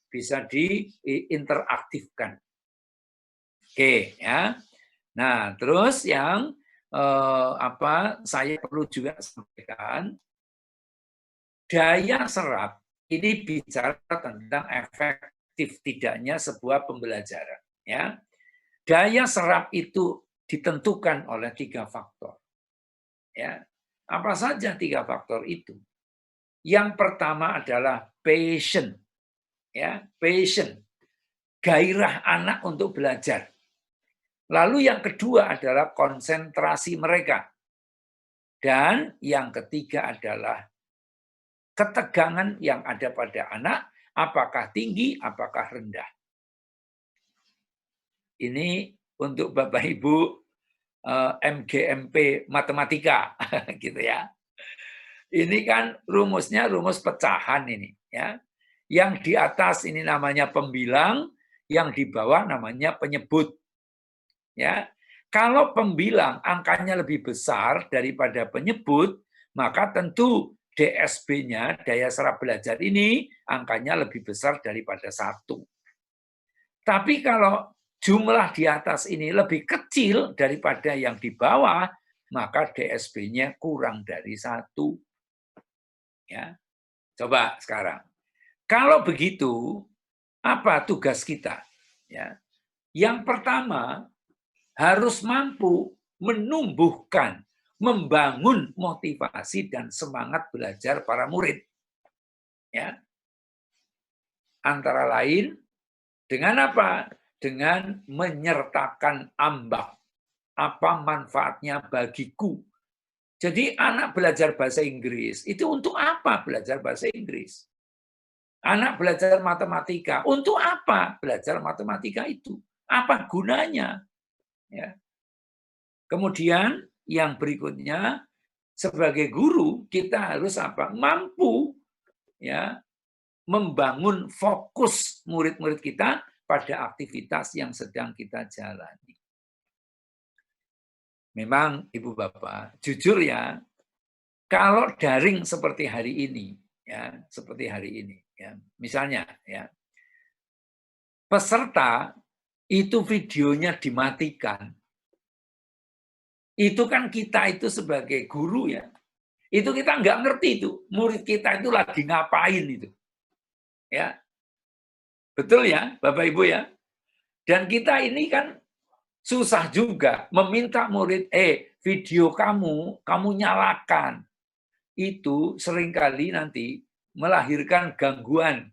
bisa diinteraktifkan. Oke ya. Nah, terus yang saya perlu juga sampaikan, daya serap ini bicara tentang efektif tidaknya sebuah pembelajaran. Ya, daya serap itu ditentukan oleh 3 faktor. Ya, apa saja 3 faktor itu? Yang pertama adalah passion, ya, passion, gairah anak untuk belajar. Lalu yang kedua adalah konsentrasi mereka. Dan yang ketiga adalah ketegangan yang ada pada anak, apakah tinggi, apakah rendah. Ini untuk Bapak Ibu MGMP matematika, gitu ya. Ini kan rumusnya rumus pecahan ini, ya. Yang di atas ini namanya pembilang, yang di bawah namanya penyebut. Ya, kalau pembilang angkanya lebih besar daripada penyebut, maka tentu DSB-nya, daya serap belajar ini, angkanya lebih besar daripada 1. Tapi kalau jumlah di atas ini lebih kecil daripada yang di bawah, maka DSB-nya kurang dari 1. Ya, coba sekarang. Kalau begitu, apa tugas kita? Ya, yang pertama, harus mampu menumbuhkan, membangun motivasi dan semangat belajar para murid. Ya. Antara lain dengan apa? Dengan menyertakan ambang. Apa manfaatnya bagiku? Jadi anak belajar bahasa Inggris, itu untuk apa belajar bahasa Inggris? Anak belajar matematika, untuk apa belajar matematika itu? Apa gunanya? Ya. Kemudian yang berikutnya, sebagai guru kita harus apa? Mampu ya membangun fokus murid-murid kita pada aktivitas yang sedang kita jalani. Memang Ibu Bapak, jujur ya, kalau daring seperti hari ini, ya seperti hari ini, ya misalnya ya peserta itu videonya dimatikan. Itu kan kita itu sebagai guru ya, itu kita nggak ngerti itu murid kita itu lagi ngapain itu, ya betul ya Bapak Ibu ya. Dan kita ini kan susah juga meminta murid, video kamu nyalakan, itu seringkali nanti melahirkan gangguan.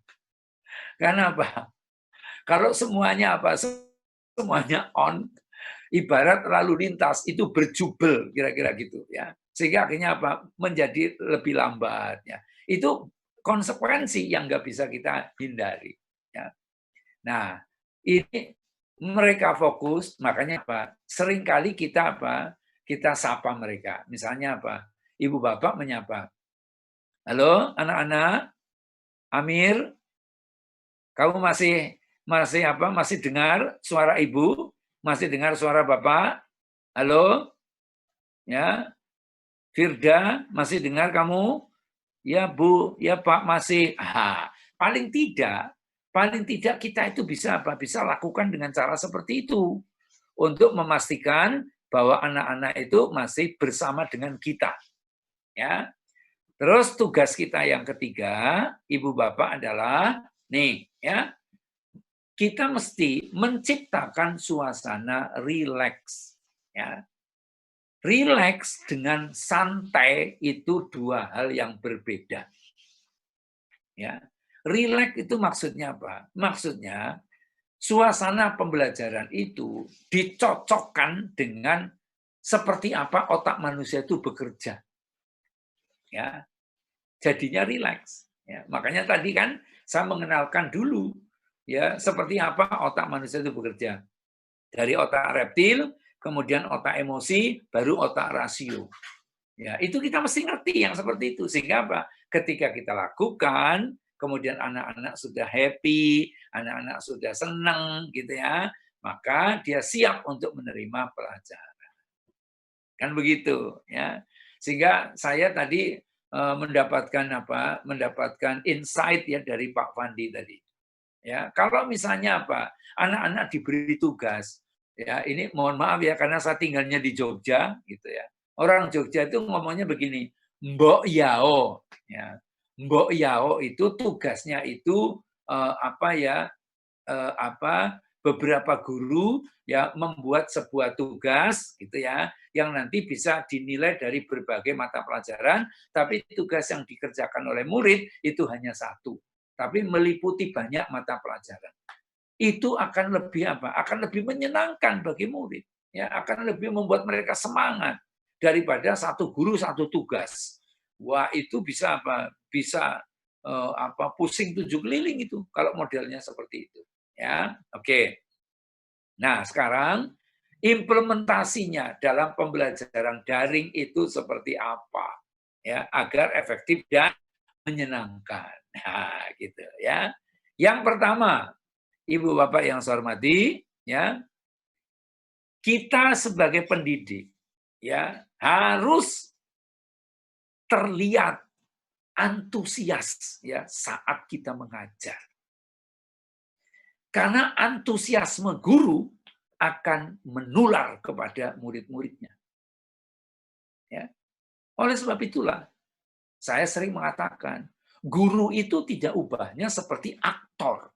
Karena apa? Kalau semuanya apa? Semuanya on. Ibarat lalu lintas itu berjubel kira-kira gitu ya, sehingga akhirnya apa menjadi lebih lambat ya. Itu konsekuensi yang nggak bisa kita hindari ya. Nah ini mereka fokus, makanya apa seringkali kita sapa mereka, misalnya apa ibu bapak menyapa, halo anak-anak, Amir, kamu masih dengar suara ibu? Masih dengar suara Bapak? Halo? Ya. Firda, masih dengar kamu? Ya, Bu. Ya, Pak, masih. Paling tidak kita itu bisa lakukan dengan cara seperti itu untuk memastikan bahwa anak-anak itu masih bersama dengan kita. Ya. Terus tugas kita yang ketiga, Ibu Bapak adalah nih, ya. Kita mesti menciptakan suasana rileks. Ya. Rileks dengan santai itu 2 hal yang berbeda. Ya. Rileks itu maksudnya apa? Maksudnya suasana pembelajaran itu dicocokkan dengan seperti apa otak manusia itu bekerja. Ya. Jadinya rileks. Ya. Makanya tadi kan saya mengenalkan dulu ya seperti apa otak manusia itu bekerja. Dari otak reptil, kemudian otak emosi, baru otak rasio. Ya, itu kita mesti ngerti yang seperti itu. Sehingga apa? Ketika kita lakukan, kemudian anak-anak sudah happy, anak-anak sudah senang gitu ya, maka dia siap untuk menerima pelajaran. Kan begitu ya. Sehingga saya tadi mendapatkan insight ya dari Pak Fandi tadi. Ya, kalau misalnya anak-anak diberi tugas Ya, ini mohon maaf ya karena saya tinggalnya di Jogja gitu ya. Orang Jogja itu ngomongnya begini, Mbok Yao. Ya. Mbok Yao itu tugasnya itu beberapa guru ya membuat sebuah tugas gitu ya yang nanti bisa dinilai dari berbagai mata pelajaran, tapi tugas yang dikerjakan oleh murid itu hanya satu, tapi meliputi banyak mata pelajaran. Itu akan lebih akan lebih menyenangkan bagi murid, ya akan lebih membuat mereka semangat daripada satu guru satu tugas. Wah, itu bisa bisa pusing 7 keliling itu kalau modelnya seperti itu, ya. Oke. Nah, sekarang implementasinya dalam pembelajaran daring itu seperti apa, ya, agar efektif dan menyenangkan. Nah, gitu ya. Yang pertama, Ibu Bapak yang saya hormati, ya, kita sebagai pendidik ya harus terlihat antusias ya saat kita mengajar. Karena antusiasme guru akan menular kepada murid-muridnya. Ya. Oleh sebab itulah saya sering mengatakan guru itu tidak ubahnya seperti aktor.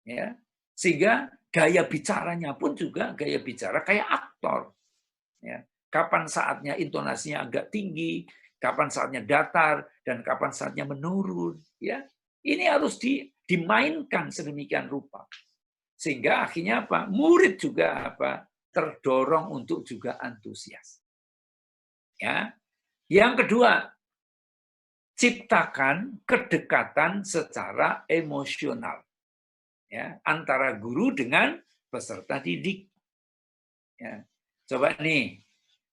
Ya, sehingga gaya bicaranya pun juga gaya bicara kayak aktor. Ya, kapan saatnya intonasinya agak tinggi, kapan saatnya datar, dan kapan saatnya menurun. Ya, ini harus dimainkan sedemikian rupa, sehingga akhirnya murid juga terdorong untuk juga antusias. Ya, yang kedua, ciptakan kedekatan secara emosional. Ya, antara guru dengan peserta didik. Ya. Coba nih,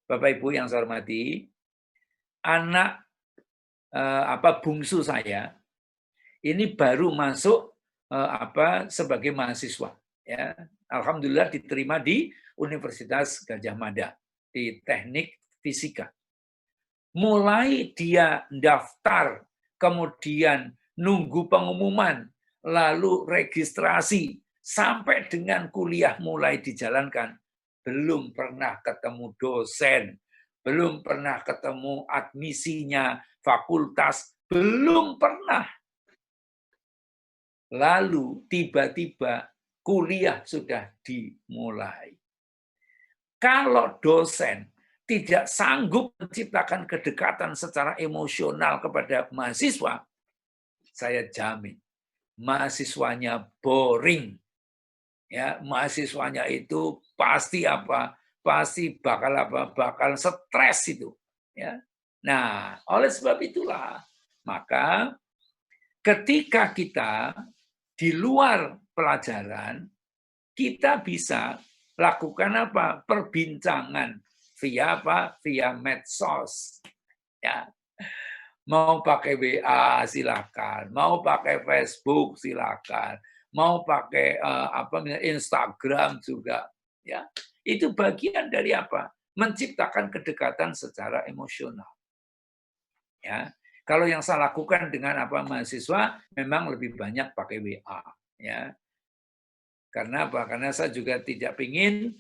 Bapak Ibu yang saya hormati, anak bungsu saya ini baru masuk sebagai mahasiswa. Ya. Alhamdulillah diterima di Universitas Gadjah Mada di Teknik Fisika. Mulai dia daftar, kemudian nunggu pengumuman, lalu registrasi, sampai dengan kuliah mulai dijalankan, belum pernah ketemu dosen, belum pernah ketemu admisinya, fakultas, belum pernah. Lalu tiba-tiba kuliah sudah dimulai. Kalau dosen tidak sanggup menciptakan kedekatan secara emosional kepada mahasiswa, saya jamin mahasiswanya boring. Ya, mahasiswanya itu pasti pasti bakal stres itu, ya. Nah, oleh sebab itulah maka ketika kita di luar pelajaran kita bisa lakukan perbincangan via medsos, ya. Mau pakai WA silakan, mau pakai Facebook silakan, mau pakai Instagram juga, ya. Itu bagian dari menciptakan kedekatan secara emosional. Ya. Kalau yang saya lakukan dengan mahasiswa memang lebih banyak pakai WA, ya. Karena Karena saya juga tidak ingin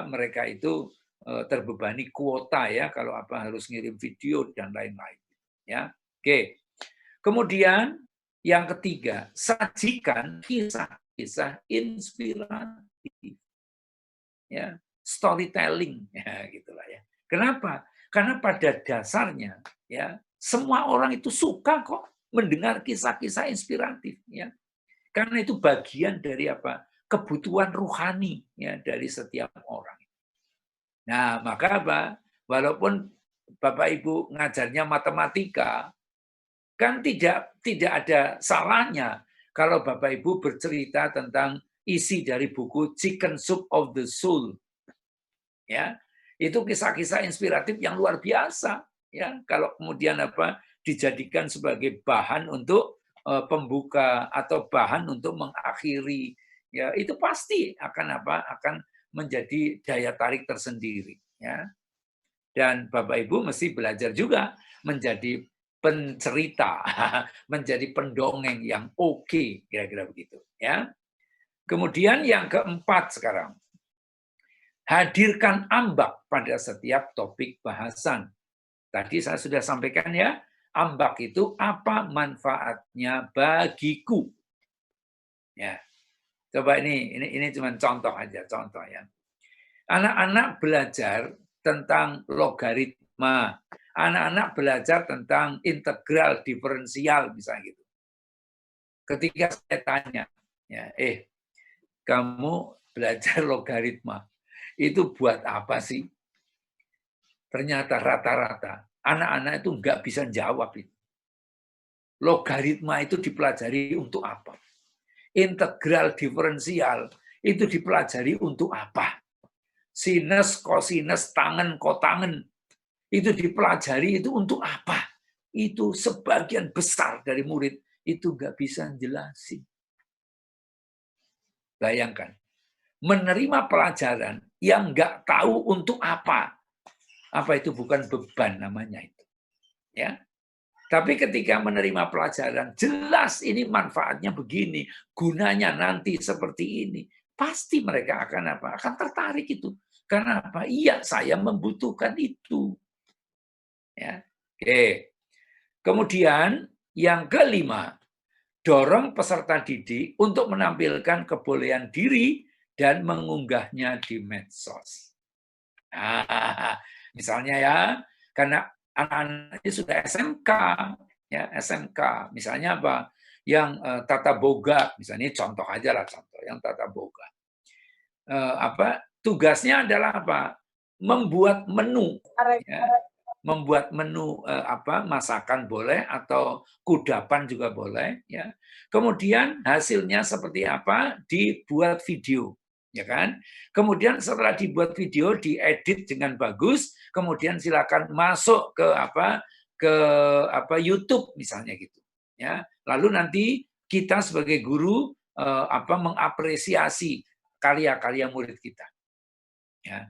mereka itu terbebani kuota, ya, kalau harus ngirim video dan lain-lain. Ya, oke. Kemudian yang ketiga, sajikan kisah-kisah inspiratif, ya, storytelling, ya, gitulah ya. Kenapa? Karena pada dasarnya, ya, semua orang itu suka kok mendengar kisah-kisah inspiratif, ya. Karena itu bagian dari kebutuhan ruhani, ya, dari setiap orang. Nah, maka walaupun Bapak Ibu ngajarnya matematika, kan tidak ada salahnya kalau Bapak Ibu bercerita tentang isi dari buku Chicken Soup of the Soul. Ya, itu kisah-kisah inspiratif yang luar biasa, ya. Kalau kemudian dijadikan sebagai bahan untuk pembuka atau bahan untuk mengakhiri, ya, itu pasti akan menjadi daya tarik tersendiri, ya. Dan Bapak Ibu mesti belajar juga menjadi pencerita, menjadi pendongeng yang oke, kira-kira begitu, ya. Kemudian yang keempat sekarang, hadirkan ambak pada setiap topik bahasan. Tadi saya sudah sampaikan ya, ambak itu apa manfaatnya bagiku. Ya, coba ini cuma contoh aja, contoh ya. Anak-anak belajar tentang logaritma, anak-anak belajar tentang integral diferensial misalnya gitu. Ketika saya tanya, ya, kamu belajar logaritma, itu buat apa sih? Ternyata rata-rata anak-anak itu nggak bisa jawab itu. Logaritma itu dipelajari untuk apa? Integral diferensial itu dipelajari untuk apa? Sinus, kosinus, tangen, kotangen itu dipelajari itu untuk apa? Itu sebagian besar dari murid itu nggak bisa jelasin. Bayangkan, menerima pelajaran yang nggak tahu untuk apa. Apa itu bukan beban namanya itu. Ya. Tapi ketika menerima pelajaran, jelas ini manfaatnya begini, gunanya nanti seperti ini. Pasti mereka akan apa? Akan tertarik itu. Karena apa? Iya, saya membutuhkan itu. Ya. Oke. Kemudian yang kelima, dorong peserta didik untuk menampilkan kebolehan diri dan mengunggahnya di medsos. Nah, misalnya ya, karena anak-anak ini sudah SMK, ya SMK, misalnya apa? Yang tata boga, misalnya contoh aja lah contoh yang tata boga. Tugasnya adalah apa? Membuat menu, ya. Membuat menu masakan boleh atau kudapan juga boleh, ya. Kemudian hasilnya seperti apa? Dibuat video. Ya kan? Kemudian setelah dibuat video, diedit dengan bagus, kemudian silakan masuk ke YouTube misalnya gitu. Ya, lalu nanti kita sebagai guru mengapresiasi karya-karya murid kita. Ya.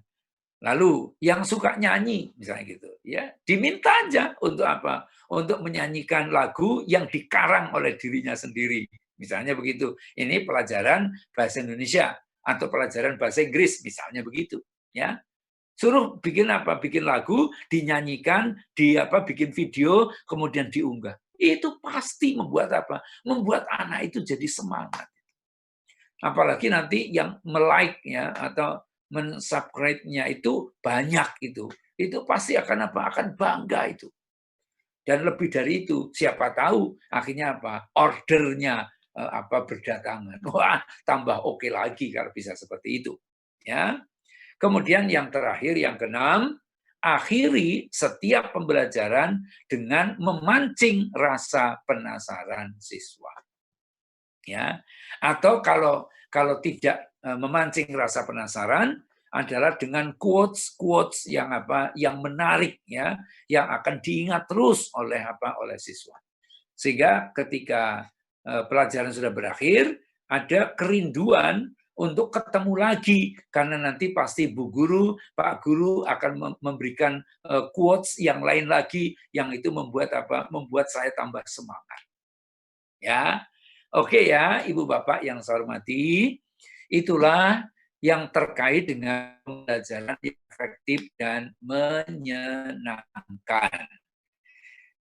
Lalu yang suka nyanyi misalnya gitu, ya diminta aja untuk apa? Untuk menyanyikan lagu yang dikarang oleh dirinya sendiri. Misalnya begitu. Ini pelajaran bahasa Indonesia atau pelajaran bahasa Inggris misalnya begitu, ya. Suruh bikin apa? Bikin lagu, dinyanyikan, bikin video, kemudian diunggah. Itu pasti membuat apa? Membuat anak itu jadi semangat. Apalagi nanti yang melike ya atau mensubscribe-nya itu banyak itu pasti akan apa? Akan bangga itu. Dan lebih dari itu, siapa tahu akhirnya apa? Ordernya berdatangan. Wah, tambah oke lagi kalau bisa seperti itu. Ya. Kemudian yang terakhir, yang keenam, akhiri setiap pembelajaran dengan memancing rasa penasaran siswa. Ya. Atau kalau tidak memancing rasa penasaran adalah dengan quotes yang menarik ya, yang akan diingat terus oleh siswa. Sehingga ketika pelajaran sudah berakhir, ada kerinduan untuk ketemu lagi karena nanti pasti Bu Guru, Pak Guru akan memberikan quotes yang lain lagi yang itu membuat saya tambah semangat. Ya. Oke ya, Ibu Bapak yang saya hormati, itulah yang terkait dengan pembelajaran yang efektif dan menyenangkan.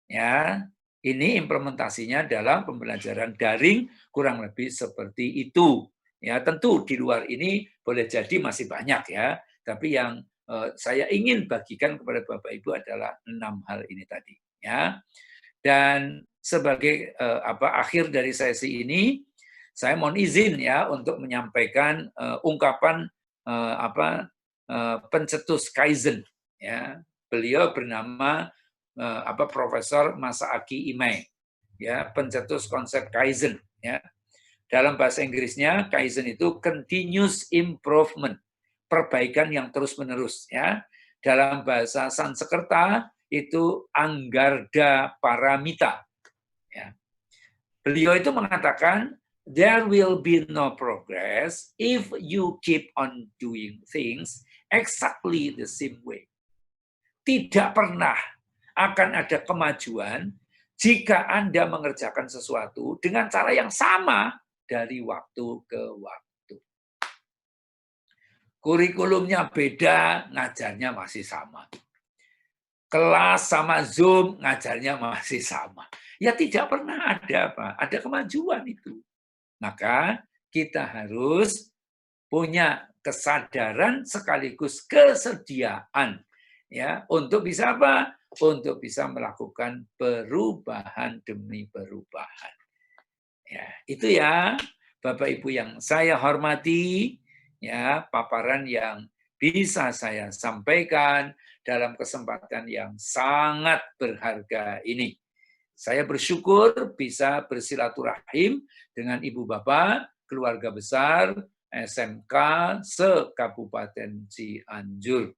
Ya, ini implementasinya dalam pembelajaran daring kurang lebih seperti itu. Ya, tentu di luar ini boleh jadi masih banyak ya, tapi yang saya ingin bagikan kepada Bapak Ibu adalah 6 hal ini tadi. Ya, dan sebagai akhir dari sesi ini, saya mohon izin ya untuk menyampaikan ungkapan pencetus Kaizen. Ya, beliau bernama Profesor Masaaki Imai, ya, pencetus konsep Kaizen. Ya, dalam bahasa Inggrisnya Kaizen itu continuous improvement, perbaikan yang terus menerus. Ya, dalam bahasa Sanskerta itu Anggarda Paramita. Ya. Beliau itu mengatakan, there will be no progress if you keep on doing things exactly the same way. Tidak pernah akan ada kemajuan jika Anda mengerjakan sesuatu dengan cara yang sama dari waktu ke waktu. Kurikulumnya beda, ngajarnya masih sama. Kelas sama Zoom, ngajarnya masih sama. Ya tidak pernah ada apa, ada kemajuan itu. Maka kita harus punya kesadaran sekaligus kesediaan ya untuk bisa apa? Untuk bisa melakukan perubahan demi perubahan. Ya, itu ya Bapak Ibu yang saya hormati, ya paparan yang bisa saya sampaikan dalam kesempatan yang sangat berharga ini. Saya bersyukur bisa bersilaturahim dengan Ibu Bapak, keluarga besar SMK se-Kabupaten Cianjur.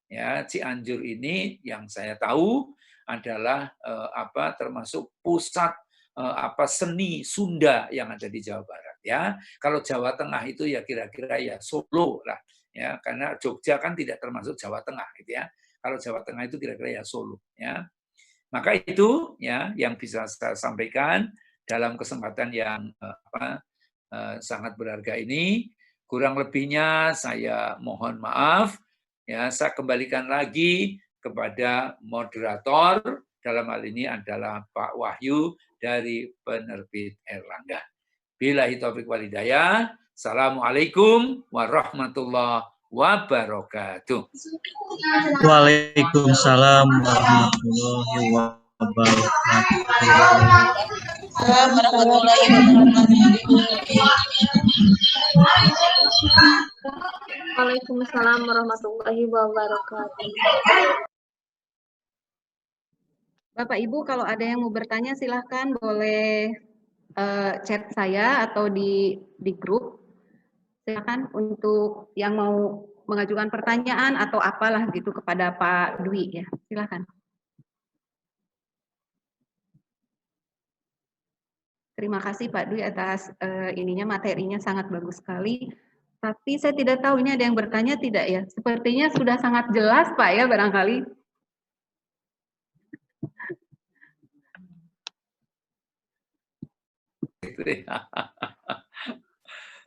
Ya, Cianjur ini yang saya tahu adalah termasuk pusat seni Sunda yang ada di Jawa Barat ya. Kalau Jawa Tengah itu ya kira-kira ya Solo lah ya, karena Jogja kan tidak termasuk Jawa Tengah gitu ya. Kalau Jawa Tengah itu kira-kira ya Solo ya. Maka itu ya yang bisa saya sampaikan dalam kesempatan yang sangat berharga ini. Kurang lebihnya saya mohon maaf. Ya, saya kembalikan lagi kepada moderator, dalam hal ini adalah Pak Wahyu dari Penerbit Erlangga. Billahi taufiq wal hidayah. Assalamualaikum warahmatullahi wabarakatuh. Waalaikumsalam warahmatullahi wabarakatuh. Waalaikumsalam warahmatullahi wabarakatuh. Bapak Ibu kalau ada yang mau bertanya silahkan boleh chat saya atau di grup. Silakan untuk yang mau mengajukan pertanyaan atau apalah gitu kepada Pak Dwi ya. Silakan. Terima kasih Pak Dwi atas materinya sangat bagus sekali. Tapi saya tidak tahu ini ada yang bertanya tidak ya? Sepertinya sudah sangat jelas Pak ya barangkali.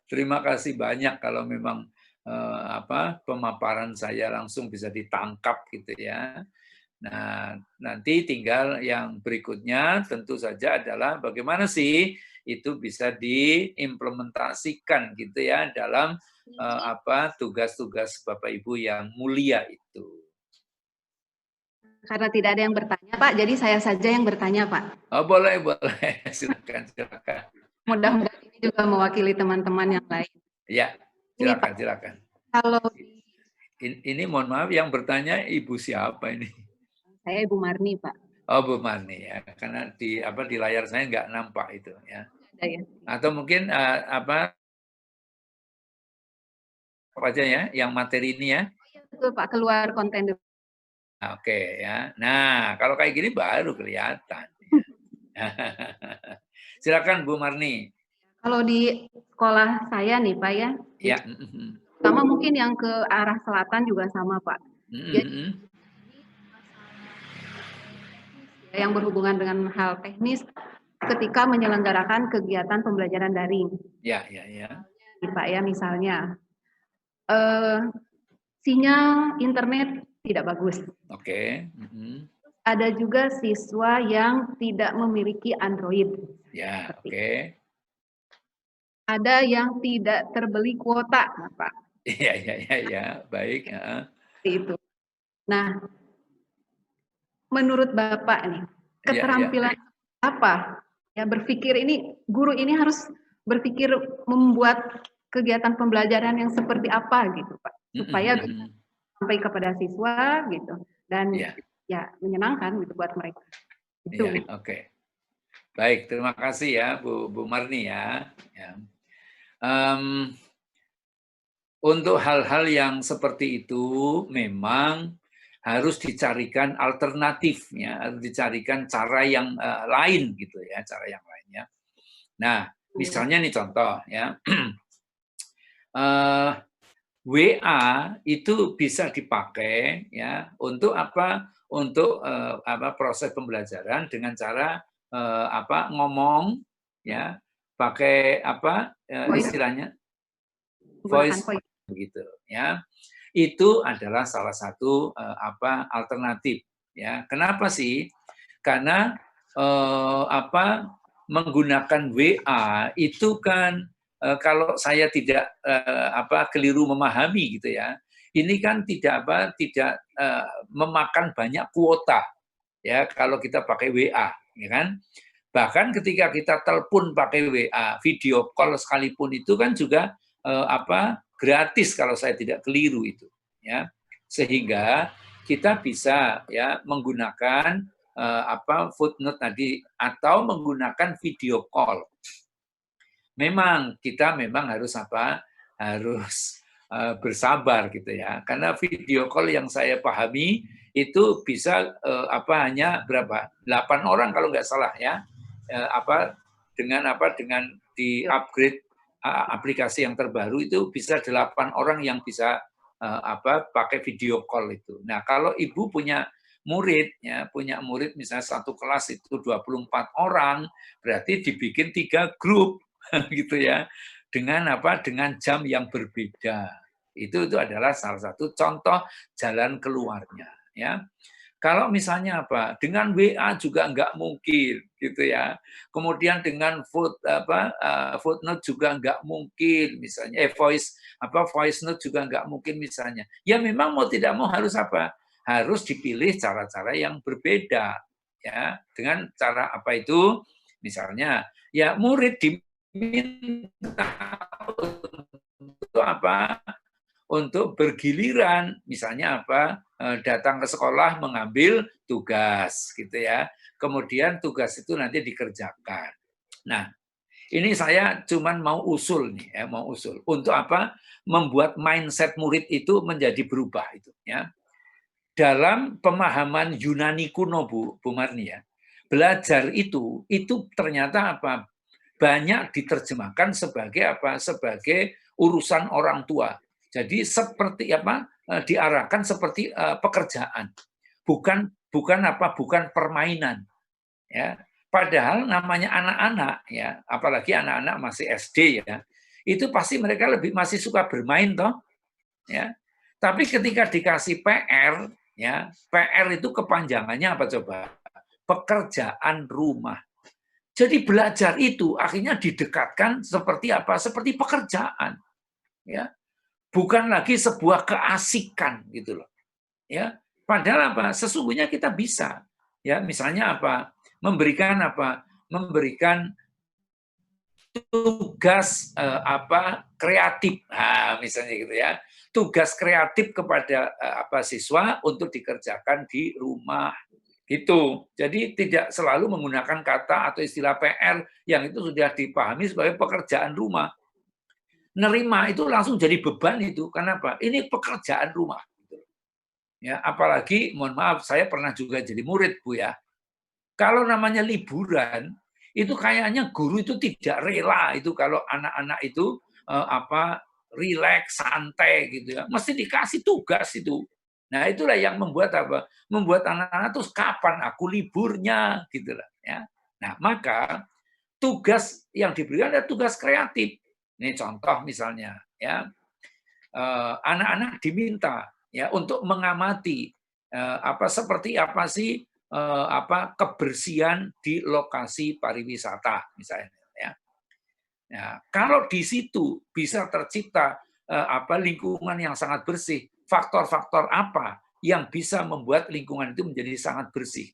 Terima kasih banyak kalau memang pemaparan saya langsung bisa ditangkap gitu ya. Nah, nanti tinggal yang berikutnya tentu saja adalah bagaimana sih itu bisa diimplementasikan gitu ya dalam tugas-tugas Bapak Ibu yang mulia itu. Karena tidak ada yang bertanya Pak, jadi saya saja yang bertanya Pak. Oh, boleh. Silakan. Mudah-mudahan ini juga mewakili teman-teman yang lain. Ya, silakan. Kalau ini mohon maaf yang bertanya Ibu siapa ini? Saya Ibu Marni, Pak. Oh, Bu Marni ya, karena di layar saya nggak nampak itu ya. Atau mungkin apa aja ya, yang materi ini ya? Betul Pak, keluar konten. Oke ya. Nah, kalau kayak gini baru kelihatan. Silakan Bu Marni. Kalau di sekolah saya nih Pak ya. Ya. Sama mungkin yang ke arah selatan juga sama Pak. Jadi, yang berhubungan dengan hal teknis ketika menyelenggarakan kegiatan pembelajaran daring. Ya. Pak ya misalnya sinyal internet tidak bagus. Oke. Ada juga siswa yang tidak memiliki Android. Ya, oke. Ada yang tidak terbeli kuota, Pak. Iya, baik. Itu. Nah, menurut Bapak nih, keterampilan apa? Ya berpikir ini, guru ini harus berpikir membuat kegiatan pembelajaran yang seperti apa gitu, Pak. Supaya bisa sampai kepada siswa gitu dan ya menyenangkan gitu buat mereka. Itu. Ya, oke. Baik, terima kasih ya Bu Marni ya. Untuk hal-hal yang seperti itu memang harus dicarikan alternatifnya, harus dicarikan cara yang lain gitu ya, cara yang lainnya. Nah, misalnya nih contoh ya, WA itu bisa dipakai ya untuk apa? Untuk proses pembelajaran dengan cara ngomong ya, pakai istilahnya voice begitu ya. Itu adalah salah satu alternatif ya. Kenapa sih? Karena menggunakan WA itu kan kalau saya tidak keliru memahami gitu ya. Ini kan tidak memakan banyak kuota ya kalau kita pakai WA ya kan. Bahkan ketika kita telepon pakai WA, video call sekalipun itu kan juga gratis kalau saya tidak keliru itu ya. Sehingga kita bisa ya menggunakan footnote tadi atau menggunakan video call. Memang kita harus harus bersabar gitu ya. Karena video call yang saya pahami itu bisa hanya berapa? 8 orang kalau nggak salah ya. Dengan di upgrade aplikasi yang terbaru itu bisa 8 orang yang bisa pakai video call itu. Nah, kalau ibu punya murid misalnya satu kelas itu 24 orang, berarti dibikin 3 grup gitu ya. Dengan jam yang berbeda. Itu adalah salah satu contoh jalan keluarnya ya. Kalau misalnya dengan WA juga nggak mungkin gitu ya. Kemudian dengan footnote juga nggak mungkin misalnya voice note juga nggak mungkin misalnya. Ya memang mau tidak mau harus harus dipilih cara-cara yang berbeda ya. Dengan cara itu misalnya ya murid diminta untuk bergiliran, misalnya datang ke sekolah mengambil tugas gitu ya. Kemudian tugas itu nanti dikerjakan. Nah, ini saya cuman mau usul nih ya, mau usul untuk membuat mindset murid itu menjadi berubah itu ya. Dalam pemahaman Yunani kuno Bu Marni ya, belajar itu ternyata banyak diterjemahkan sebagai sebagai urusan orang tua. Jadi seperti diarahkan seperti pekerjaan. Bukan permainan. Ya. Padahal namanya anak-anak ya, apalagi anak-anak masih SD ya. Itu pasti mereka masih suka bermain toh. Ya. Tapi ketika dikasih PR ya, PR itu kepanjangannya apa coba? Pekerjaan rumah. Jadi belajar itu akhirnya didekatkan seperti seperti pekerjaan. Ya. Bukan lagi sebuah keasikan gitu loh. Ya. Padahal sesungguhnya kita bisa. Ya, misalnya memberikan tugas kreatif. Nah, misalnya gitu ya. Tugas kreatif kepada siswa untuk dikerjakan di rumah. Gitu. Jadi tidak selalu menggunakan kata atau istilah PR yang itu sudah dipahami sebagai pekerjaan rumah. Nerima itu langsung jadi beban itu. Kenapa? Ini pekerjaan rumah. Ya, apalagi, mohon maaf, saya pernah juga jadi murid, Bu ya. Kalau namanya liburan, itu kayaknya guru itu tidak rela itu kalau anak-anak itu rileks, santai gitu ya. Mesti dikasih tugas itu. Nah, itulah yang membuat membuat anak-anak terus kapan aku liburnya gitu lah ya. Nah, maka tugas yang diberikan adalah tugas kreatif. Ini contoh misalnya ya. Anak-anak diminta ya untuk mengamati seperti apa sih kebersihan di lokasi pariwisata misalnya ya. Nah, kalau di situ bisa tercipta lingkungan yang sangat bersih, faktor-faktor apa yang bisa membuat lingkungan itu menjadi sangat bersih.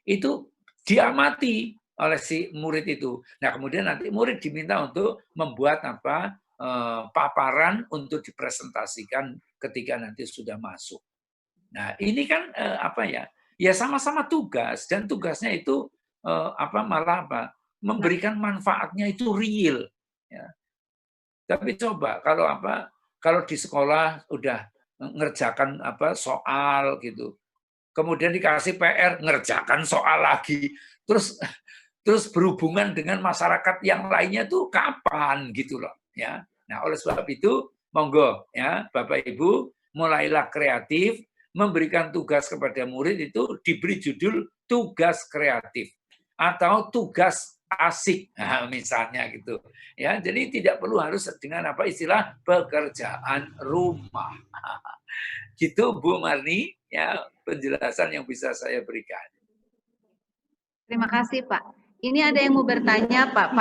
Itu diamati oleh si murid itu. Nah, kemudian nanti murid diminta untuk membuat paparan untuk dipresentasikan ketika nanti sudah masuk. Nah, ini kan ya sama-sama tugas dan tugasnya itu memberikan manfaatnya itu real ya. Tapi coba kalau di sekolah udah ngerjakan soal gitu. Kemudian dikasih PR ngerjakan soal lagi. Terus berhubungan dengan masyarakat yang lainnya tuh kapan gitu loh ya. Nah, oleh sebab itu monggo ya Bapak Ibu mulailah kreatif, memberikan tugas kepada murid itu diberi judul tugas kreatif atau tugas asik, nah, misalnya gitu. Ya, jadi tidak perlu harus dengan apa istilah pekerjaan rumah. Gitu Bu Marni, ya penjelasan yang bisa saya berikan. Terima kasih Pak. Ini ada yang mau bertanya Pak.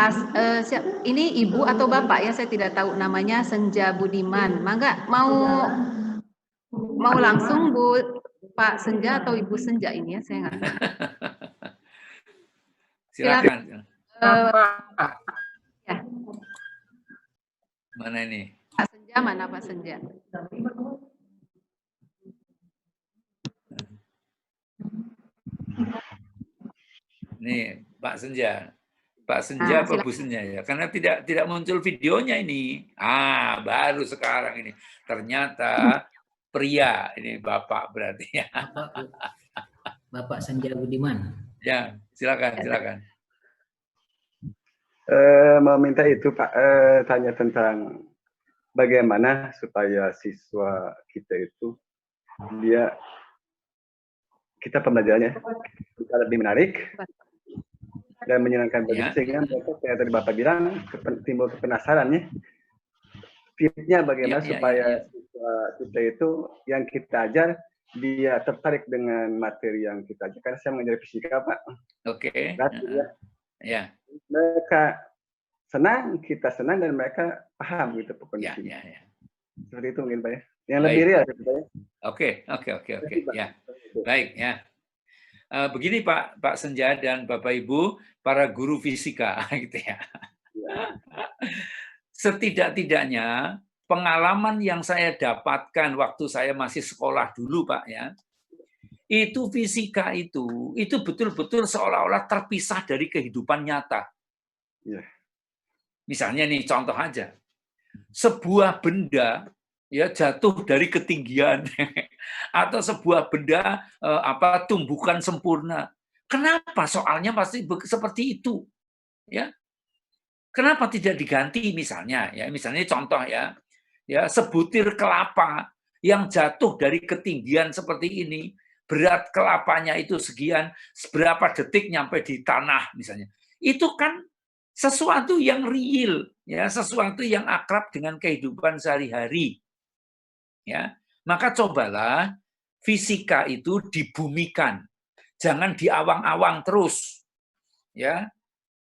Ini Ibu atau Bapak ya? Saya tidak tahu namanya. Senja Budiman. Mangga mau langsung Bu Pak Senja atau Ibu Senja ini ya? Saya nggak tahu. Silakan. Ya. Mana ini? Pak Senja mana Pak Senja? Nih, Pak Senja. Pak Senja apa Bu Senja ya? Karena tidak muncul videonya ini. Ah, baru sekarang ini. Ternyata pria, ini Bapak berarti ya. Bapak Senja Budiman. Ya, silakan. Meminta itu Pak, tanya tentang bagaimana supaya siswa kita itu kita pembelajarannya lebih menarik dan menyenangkan bagi sehingga mereka kayak tadi Bapak bilang timbul penasarannya. Tipsnya bagaimana supaya siswa kita itu yang kita ajar dia tertarik dengan materi yang kita ajar. Karena saya mengajar fisika Pak. Oke. Ya. Mereka senang, kita senang, dan mereka paham gitu pokoknya. Ya. Seperti itu mungkin Pak ya. Yang lebih real gitu Pak ya. Oke. Ya. Baik ya. Begini Pak Senja dan Bapak Ibu para guru fisika gitu ya. Setidak-tidaknya pengalaman yang saya dapatkan waktu saya masih sekolah dulu Pak ya. Itu fisika itu betul-betul seolah-olah terpisah dari kehidupan nyata. Misalnya nih contoh aja. Sebuah benda ya jatuh dari ketinggian atau sebuah benda tumbukan sempurna. Kenapa soalnya pasti seperti itu? Ya. Kenapa tidak diganti misalnya contoh ya sebutir kelapa yang jatuh dari ketinggian seperti ini, berat kelapanya itu sekian, berapa detik nyampe di tanah misalnya. Itu kan sesuatu yang real, ya, sesuatu yang akrab dengan kehidupan sehari-hari. Ya, maka cobalah fisika itu dibumikan, jangan diawang-awang terus. Ya,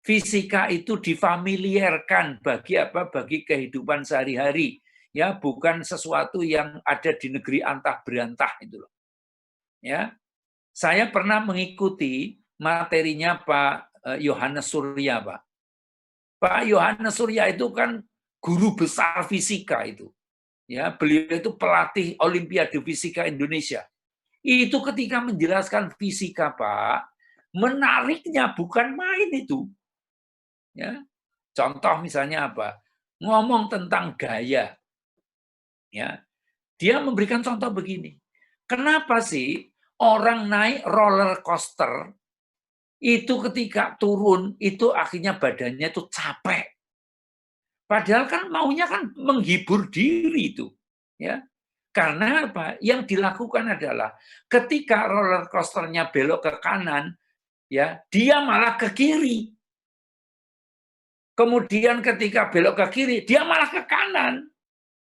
fisika itu difamiliarkan bagi kehidupan sehari-hari. Ya, bukan sesuatu yang ada di negeri antah berantah itu loh. Ya, saya pernah mengikuti materinya Pak Yohanes Surya, Pak. Pak Yohanes Surya itu kan guru besar fisika itu. Ya, beliau itu pelatih Olimpiade Fisika Indonesia. Itu ketika menjelaskan fisika, Pak, menariknya bukan main itu. Ya. Contoh misalnya apa? Ngomong tentang gaya. Ya. Dia memberikan contoh begini. Kenapa sih orang naik roller coaster itu ketika turun itu akhirnya badannya itu capek. Padahal kan maunya kan menghibur diri itu, ya. Karena apa? Yang dilakukan adalah ketika roller coasternya belok ke kanan, ya, dia malah ke kiri. Kemudian ketika belok ke kiri, dia malah ke kanan.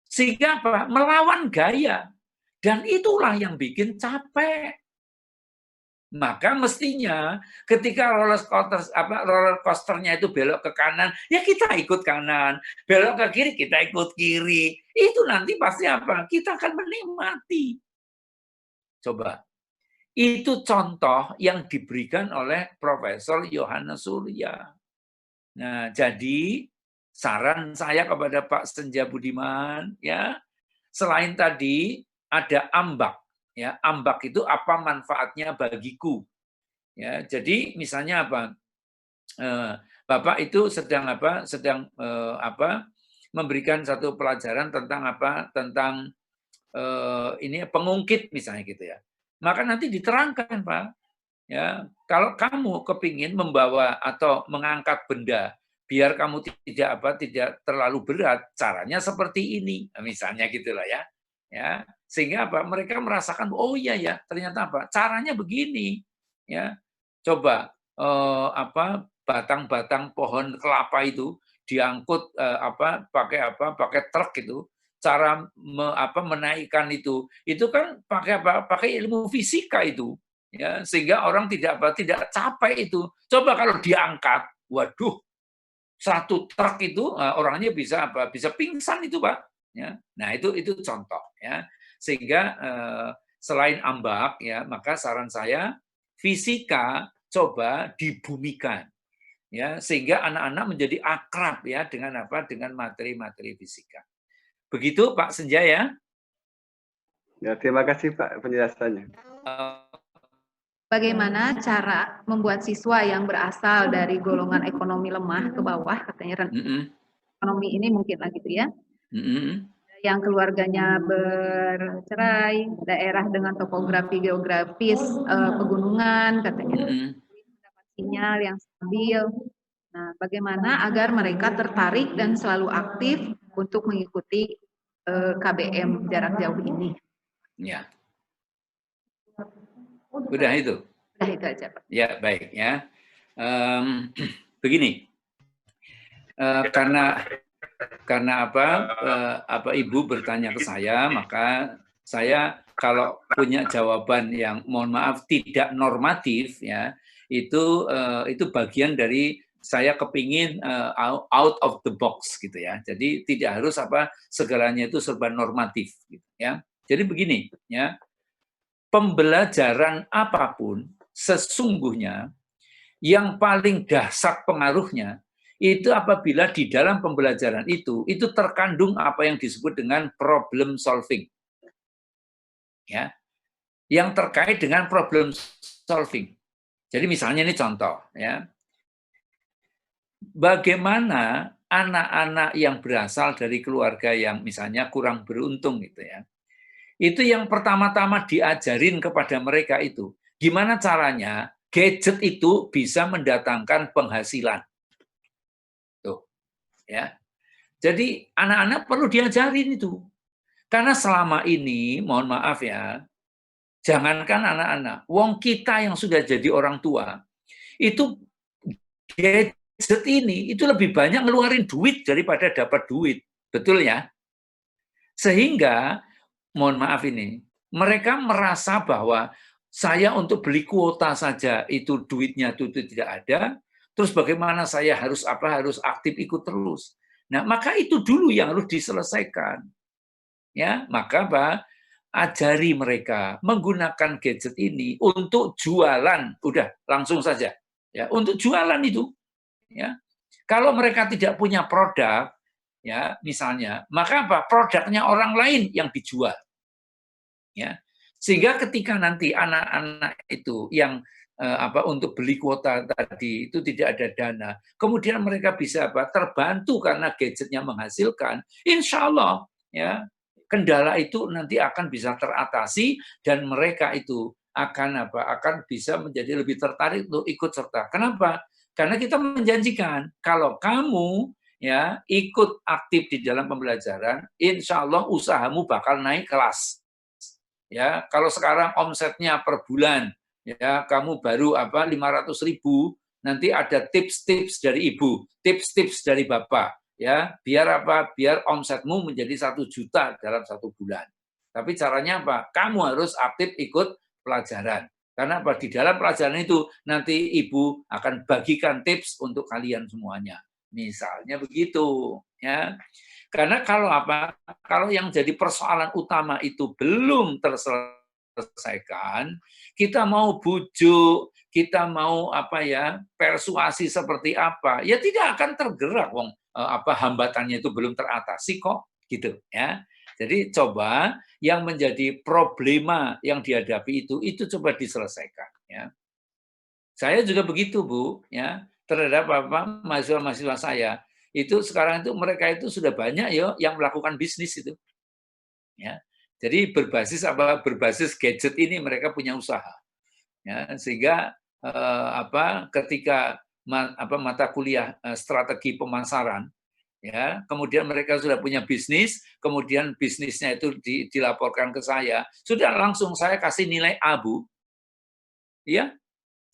Sehingga apa? Melawan gaya. Dan itulah yang bikin capek. Maka mestinya ketika roller coasternya itu belok ke kanan, ya kita ikut kanan. Belok ke kiri, kita ikut kiri. Itu nanti pasti apa? Kita akan menikmati. Coba. Itu contoh yang diberikan oleh Profesor Yohanes Surya. Nah, jadi saran saya kepada Pak Senja Budiman, ya, selain tadi ada ambak. Ya, ambak itu apa manfaatnya bagiku. Ya, jadi misalnya apa? Bapak itu sedang memberikan satu pelajaran tentang apa? Tentang ini pengungkit misalnya gitu ya. Maka nanti diterangkan, Pak. Ya, kalau kamu kepingin membawa atau mengangkat benda biar kamu tidak terlalu berat, caranya seperti ini. Misalnya gitulah ya. Ya, sehingga apa? Mereka merasakan oh iya ya, ternyata apa? Caranya begini. Ya. Coba batang-batang pohon kelapa itu diangkut pakai truk itu, cara menaikkan itu kan pakai ilmu fisika itu, ya, sehingga orang tidak capek itu. Coba kalau diangkat, waduh, satu truk itu orangnya bisa pingsan itu, Pak, ya. Nah, itu contoh, ya. Sehingga selain ambak, ya, maka saran saya fisika coba dibumikan, ya, sehingga anak-anak menjadi akrab, ya, dengan materi-materi fisika. Begitu Pak Senjaya. Ya, terima kasih Pak penjelasannya. Bagaimana cara membuat siswa yang berasal dari golongan ekonomi lemah ke bawah, katanya ekonomi ini mungkin lah gitu ya, yang keluarganya bercerai, daerah dengan topografi geografis pegunungan, katanya mendapat sinyal yang stabil. Nah, bagaimana agar mereka tertarik dan selalu aktif untuk mengikuti KBM jarak jauh ini? Ya. Udah itu. Udah itu aja, Pak. Ya, baik, ya. Begini. Karena Ibu bertanya ke saya, maka saya kalau punya jawaban yang mohon maaf tidak normatif, ya, itu bagian dari saya kepingin out of the box gitu, ya. Jadi tidak harus segalanya itu serba normatif gitu, ya. Jadi begini, ya. Pembelajaran apapun sesungguhnya yang paling dahsyat pengaruhnya itu apabila di dalam pembelajaran itu terkandung apa yang disebut dengan problem solving, ya, yang terkait dengan problem solving. Jadi misalnya ini contoh, ya, bagaimana anak-anak yang berasal dari keluarga yang misalnya kurang beruntung gitu, ya, itu yang pertama-tama diajarin kepada mereka itu gimana caranya gadget itu bisa mendatangkan penghasilan. Tuh, ya. Jadi anak-anak perlu diajarin itu. Karena selama ini, mohon maaf ya, jangankan anak-anak, wong kita yang sudah jadi orang tua, itu gadget ini itu lebih banyak ngeluarin duit daripada dapat duit. Betul ya? Sehingga mohon maaf ini, mereka merasa bahwa saya untuk beli kuota saja itu duitnya itu tidak ada, terus bagaimana saya harus aktif ikut terus. Nah, maka itu dulu yang harus diselesaikan. Ya, maka ajari mereka menggunakan gadget ini untuk jualan, udah langsung saja. Ya, untuk jualan itu. Ya. Kalau mereka tidak punya produk, ya, misalnya, maka produknya orang lain yang dijual. Ya, sehingga ketika nanti anak-anak itu yang untuk beli kuota tadi itu tidak ada dana, kemudian mereka bisa terbantu karena gadgetnya menghasilkan, insya Allah, ya, kendala itu nanti akan bisa teratasi dan mereka itu akan bisa menjadi lebih tertarik untuk ikut serta. Kenapa? Karena kita menjanjikan kalau kamu, ya, ikut aktif di dalam pembelajaran, insya Allah usahamu bakal naik kelas. Ya, kalau sekarang omsetnya per bulan, ya, kamu baru 500.000, nanti ada tips-tips dari ibu, tips-tips dari bapak, ya, biar biar omsetmu menjadi 1 juta dalam 1 bulan. Tapi caranya apa? Kamu harus aktif ikut pelajaran. Karena di dalam pelajaran itu nanti ibu akan bagikan tips untuk kalian semuanya. Misalnya begitu, ya. Karena kalau yang jadi persoalan utama itu belum terselesaikan, kita mau bujuk, kita mau persuasi seperti apa, ya tidak akan tergerak, wong hambatannya itu belum teratasi kok, gitu, ya. Jadi coba yang menjadi problema yang dihadapi itu coba diselesaikan, ya. Saya juga begitu, Bu, ya, terhadap mahasiswa-mahasiswa saya. Itu sekarang itu mereka itu sudah banyak ya yang melakukan bisnis itu, ya. Jadi berbasis gadget ini mereka punya usaha, ya, sehingga ketika mata kuliah strategi pemasaran, ya, kemudian mereka sudah punya bisnis, kemudian bisnisnya itu dilaporkan ke saya, sudah langsung saya kasih nilai A, Bu, ya,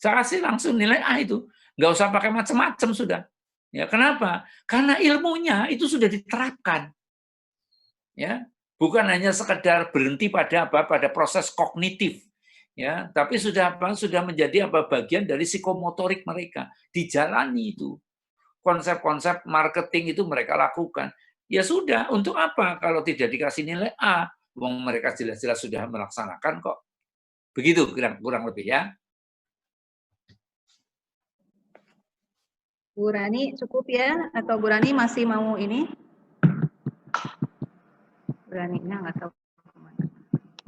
saya kasih langsung nilai A itu. Nggak usah pakai macam-macam sudah. Ya, kenapa? Karena ilmunya itu sudah diterapkan. Ya, bukan hanya sekedar berhenti pada pada proses kognitif. Ya, tapi sudah menjadi bagian dari psikomotorik mereka. Dijalani itu. Konsep-konsep marketing itu mereka lakukan. Ya sudah, untuk apa kalau tidak dikasih nilai A? Wong mereka jelas-jelas sudah melaksanakan kok. Begitu kurang lebih ya. Bu Rani cukup ya? Atau Bu Rani masih mau ini? Bu Rani-nya nggak tahu kemana.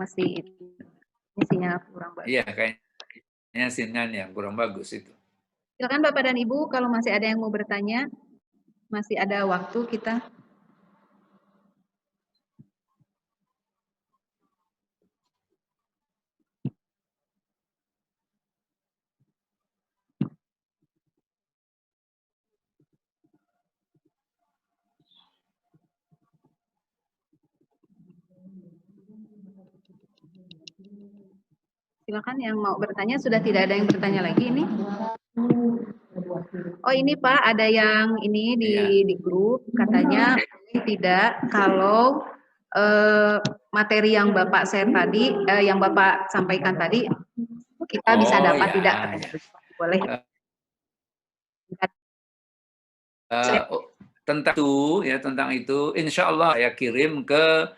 Masih ini sinyal kurang bagus. Iya, kayaknya sinyal yang kurang bagus itu. Silakan Bapak dan Ibu, kalau masih ada yang mau bertanya, masih ada waktu kita. Silakan yang mau bertanya, sudah tidak ada yang bertanya lagi ini. Oh ini Pak, ada yang ini di grup, katanya tidak kalau materi yang Bapak share tadi, yang Bapak sampaikan tadi, kita bisa dapat tidak? Boleh. Tentang itu, insya Allah saya kirim ke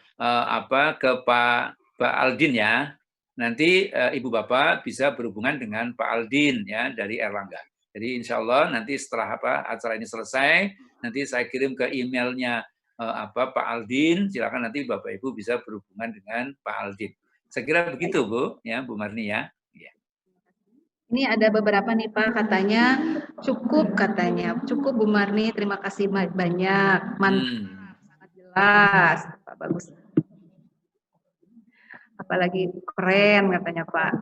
ke Pak Aldin ya. Nanti Ibu Bapak bisa berhubungan dengan Pak Aldin ya dari Erlangga. Jadi insya Allah nanti setelah acara ini selesai, nanti saya kirim ke emailnya Pak Aldin. Silakan nanti Bapak Ibu bisa berhubungan dengan Pak Aldin. Saya kira begitu Bu, ya Bu Marni ya. Ini ada beberapa nih Pak, katanya cukup Bu Marni, terima kasih banyak, mantap, sangat jelas, Pak bagus. Apalagi keren katanya Pak.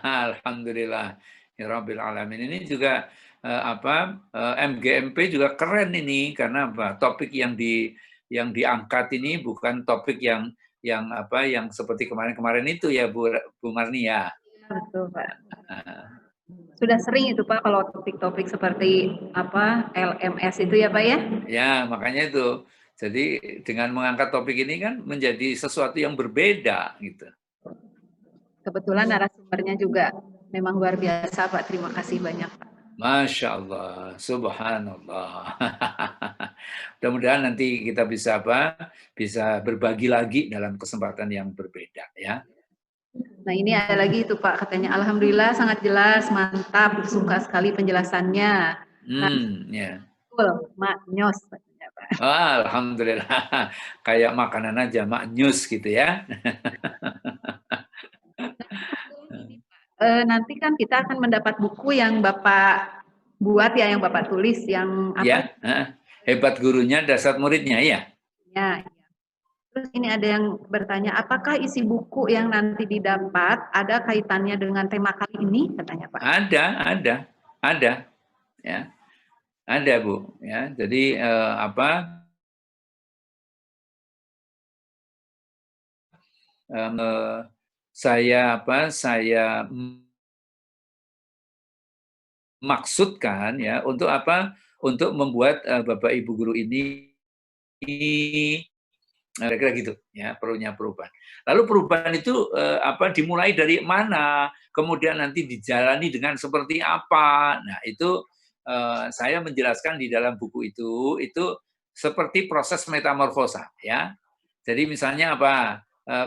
Alhamdulillah ya Rabbil Alamin. Ini juga MGMP juga keren ini karena topik yang diangkat ini bukan topik yang seperti kemarin-kemarin itu ya Bu Marni ya. Betul Pak. Sudah sering itu Pak kalau topik-topik seperti LMS itu ya Pak ya? Ya makanya itu. Jadi dengan mengangkat topik ini kan menjadi sesuatu yang berbeda gitu. Kebetulan narasumbernya juga memang luar biasa Pak. Terima kasih banyak Pak. Masya Allah, subhanallah. Mudah-mudahan nanti kita bisa bisa berbagi lagi dalam kesempatan yang berbeda ya. Nah ini ada lagi itu Pak, katanya alhamdulillah sangat jelas, mantap, suka sekali penjelasannya. Ya. Betul, maknyos. Alhamdulillah, kayak makanan aja maknyus gitu ya. Nanti kan kita akan mendapat buku yang Bapak buat ya, yang Bapak tulis, yang apa? Ya, hebat gurunya, dasar muridnya ya. Ya. Terus ini ada yang bertanya, apakah isi buku yang nanti didapat ada kaitannya dengan tema kali ini, katanya Pak? Ada, ya, ada Bu. Ya, jadi saya maksudkan ya untuk untuk membuat Bapak Ibu guru ini kira-kira gitu ya, perlunya perubahan. Lalu perubahan itu dimulai dari mana, kemudian nanti dijalani dengan seperti apa. Nah itu saya menjelaskan di dalam buku itu seperti proses metamorfosa ya. Jadi misalnya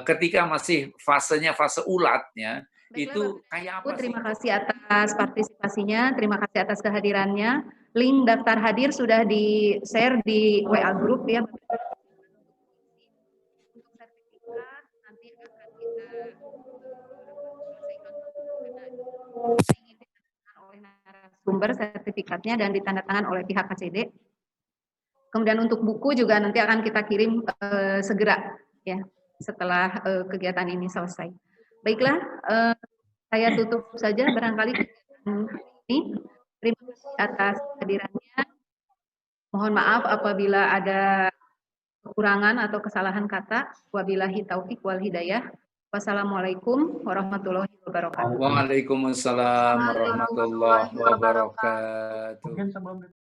ketika masih fasenya fase ulat ya. Itu kayak apa? Terima kasih atas partisipasinya, terima kasih atas kehadirannya. Link daftar hadir sudah di-share di WA group ya. Untuk sertifikat nanti akan kita oleh narasumber sertifikatnya dan ditandatangan oleh pihak KCD. Kemudian untuk buku juga nanti akan kita kirim segera ya setelah kegiatan ini selesai. Baiklah, saya tutup saja barangkali ini. Terima kasih atas kehadirannya. Mohon maaf apabila ada kekurangan atau kesalahan kata. Wabillahi taufik wal hidayah. Wassalamualaikum warahmatullahi wabarakatuh. Waalaikumsalam warahmatullahi wabarakatuh. Mungkin sebelum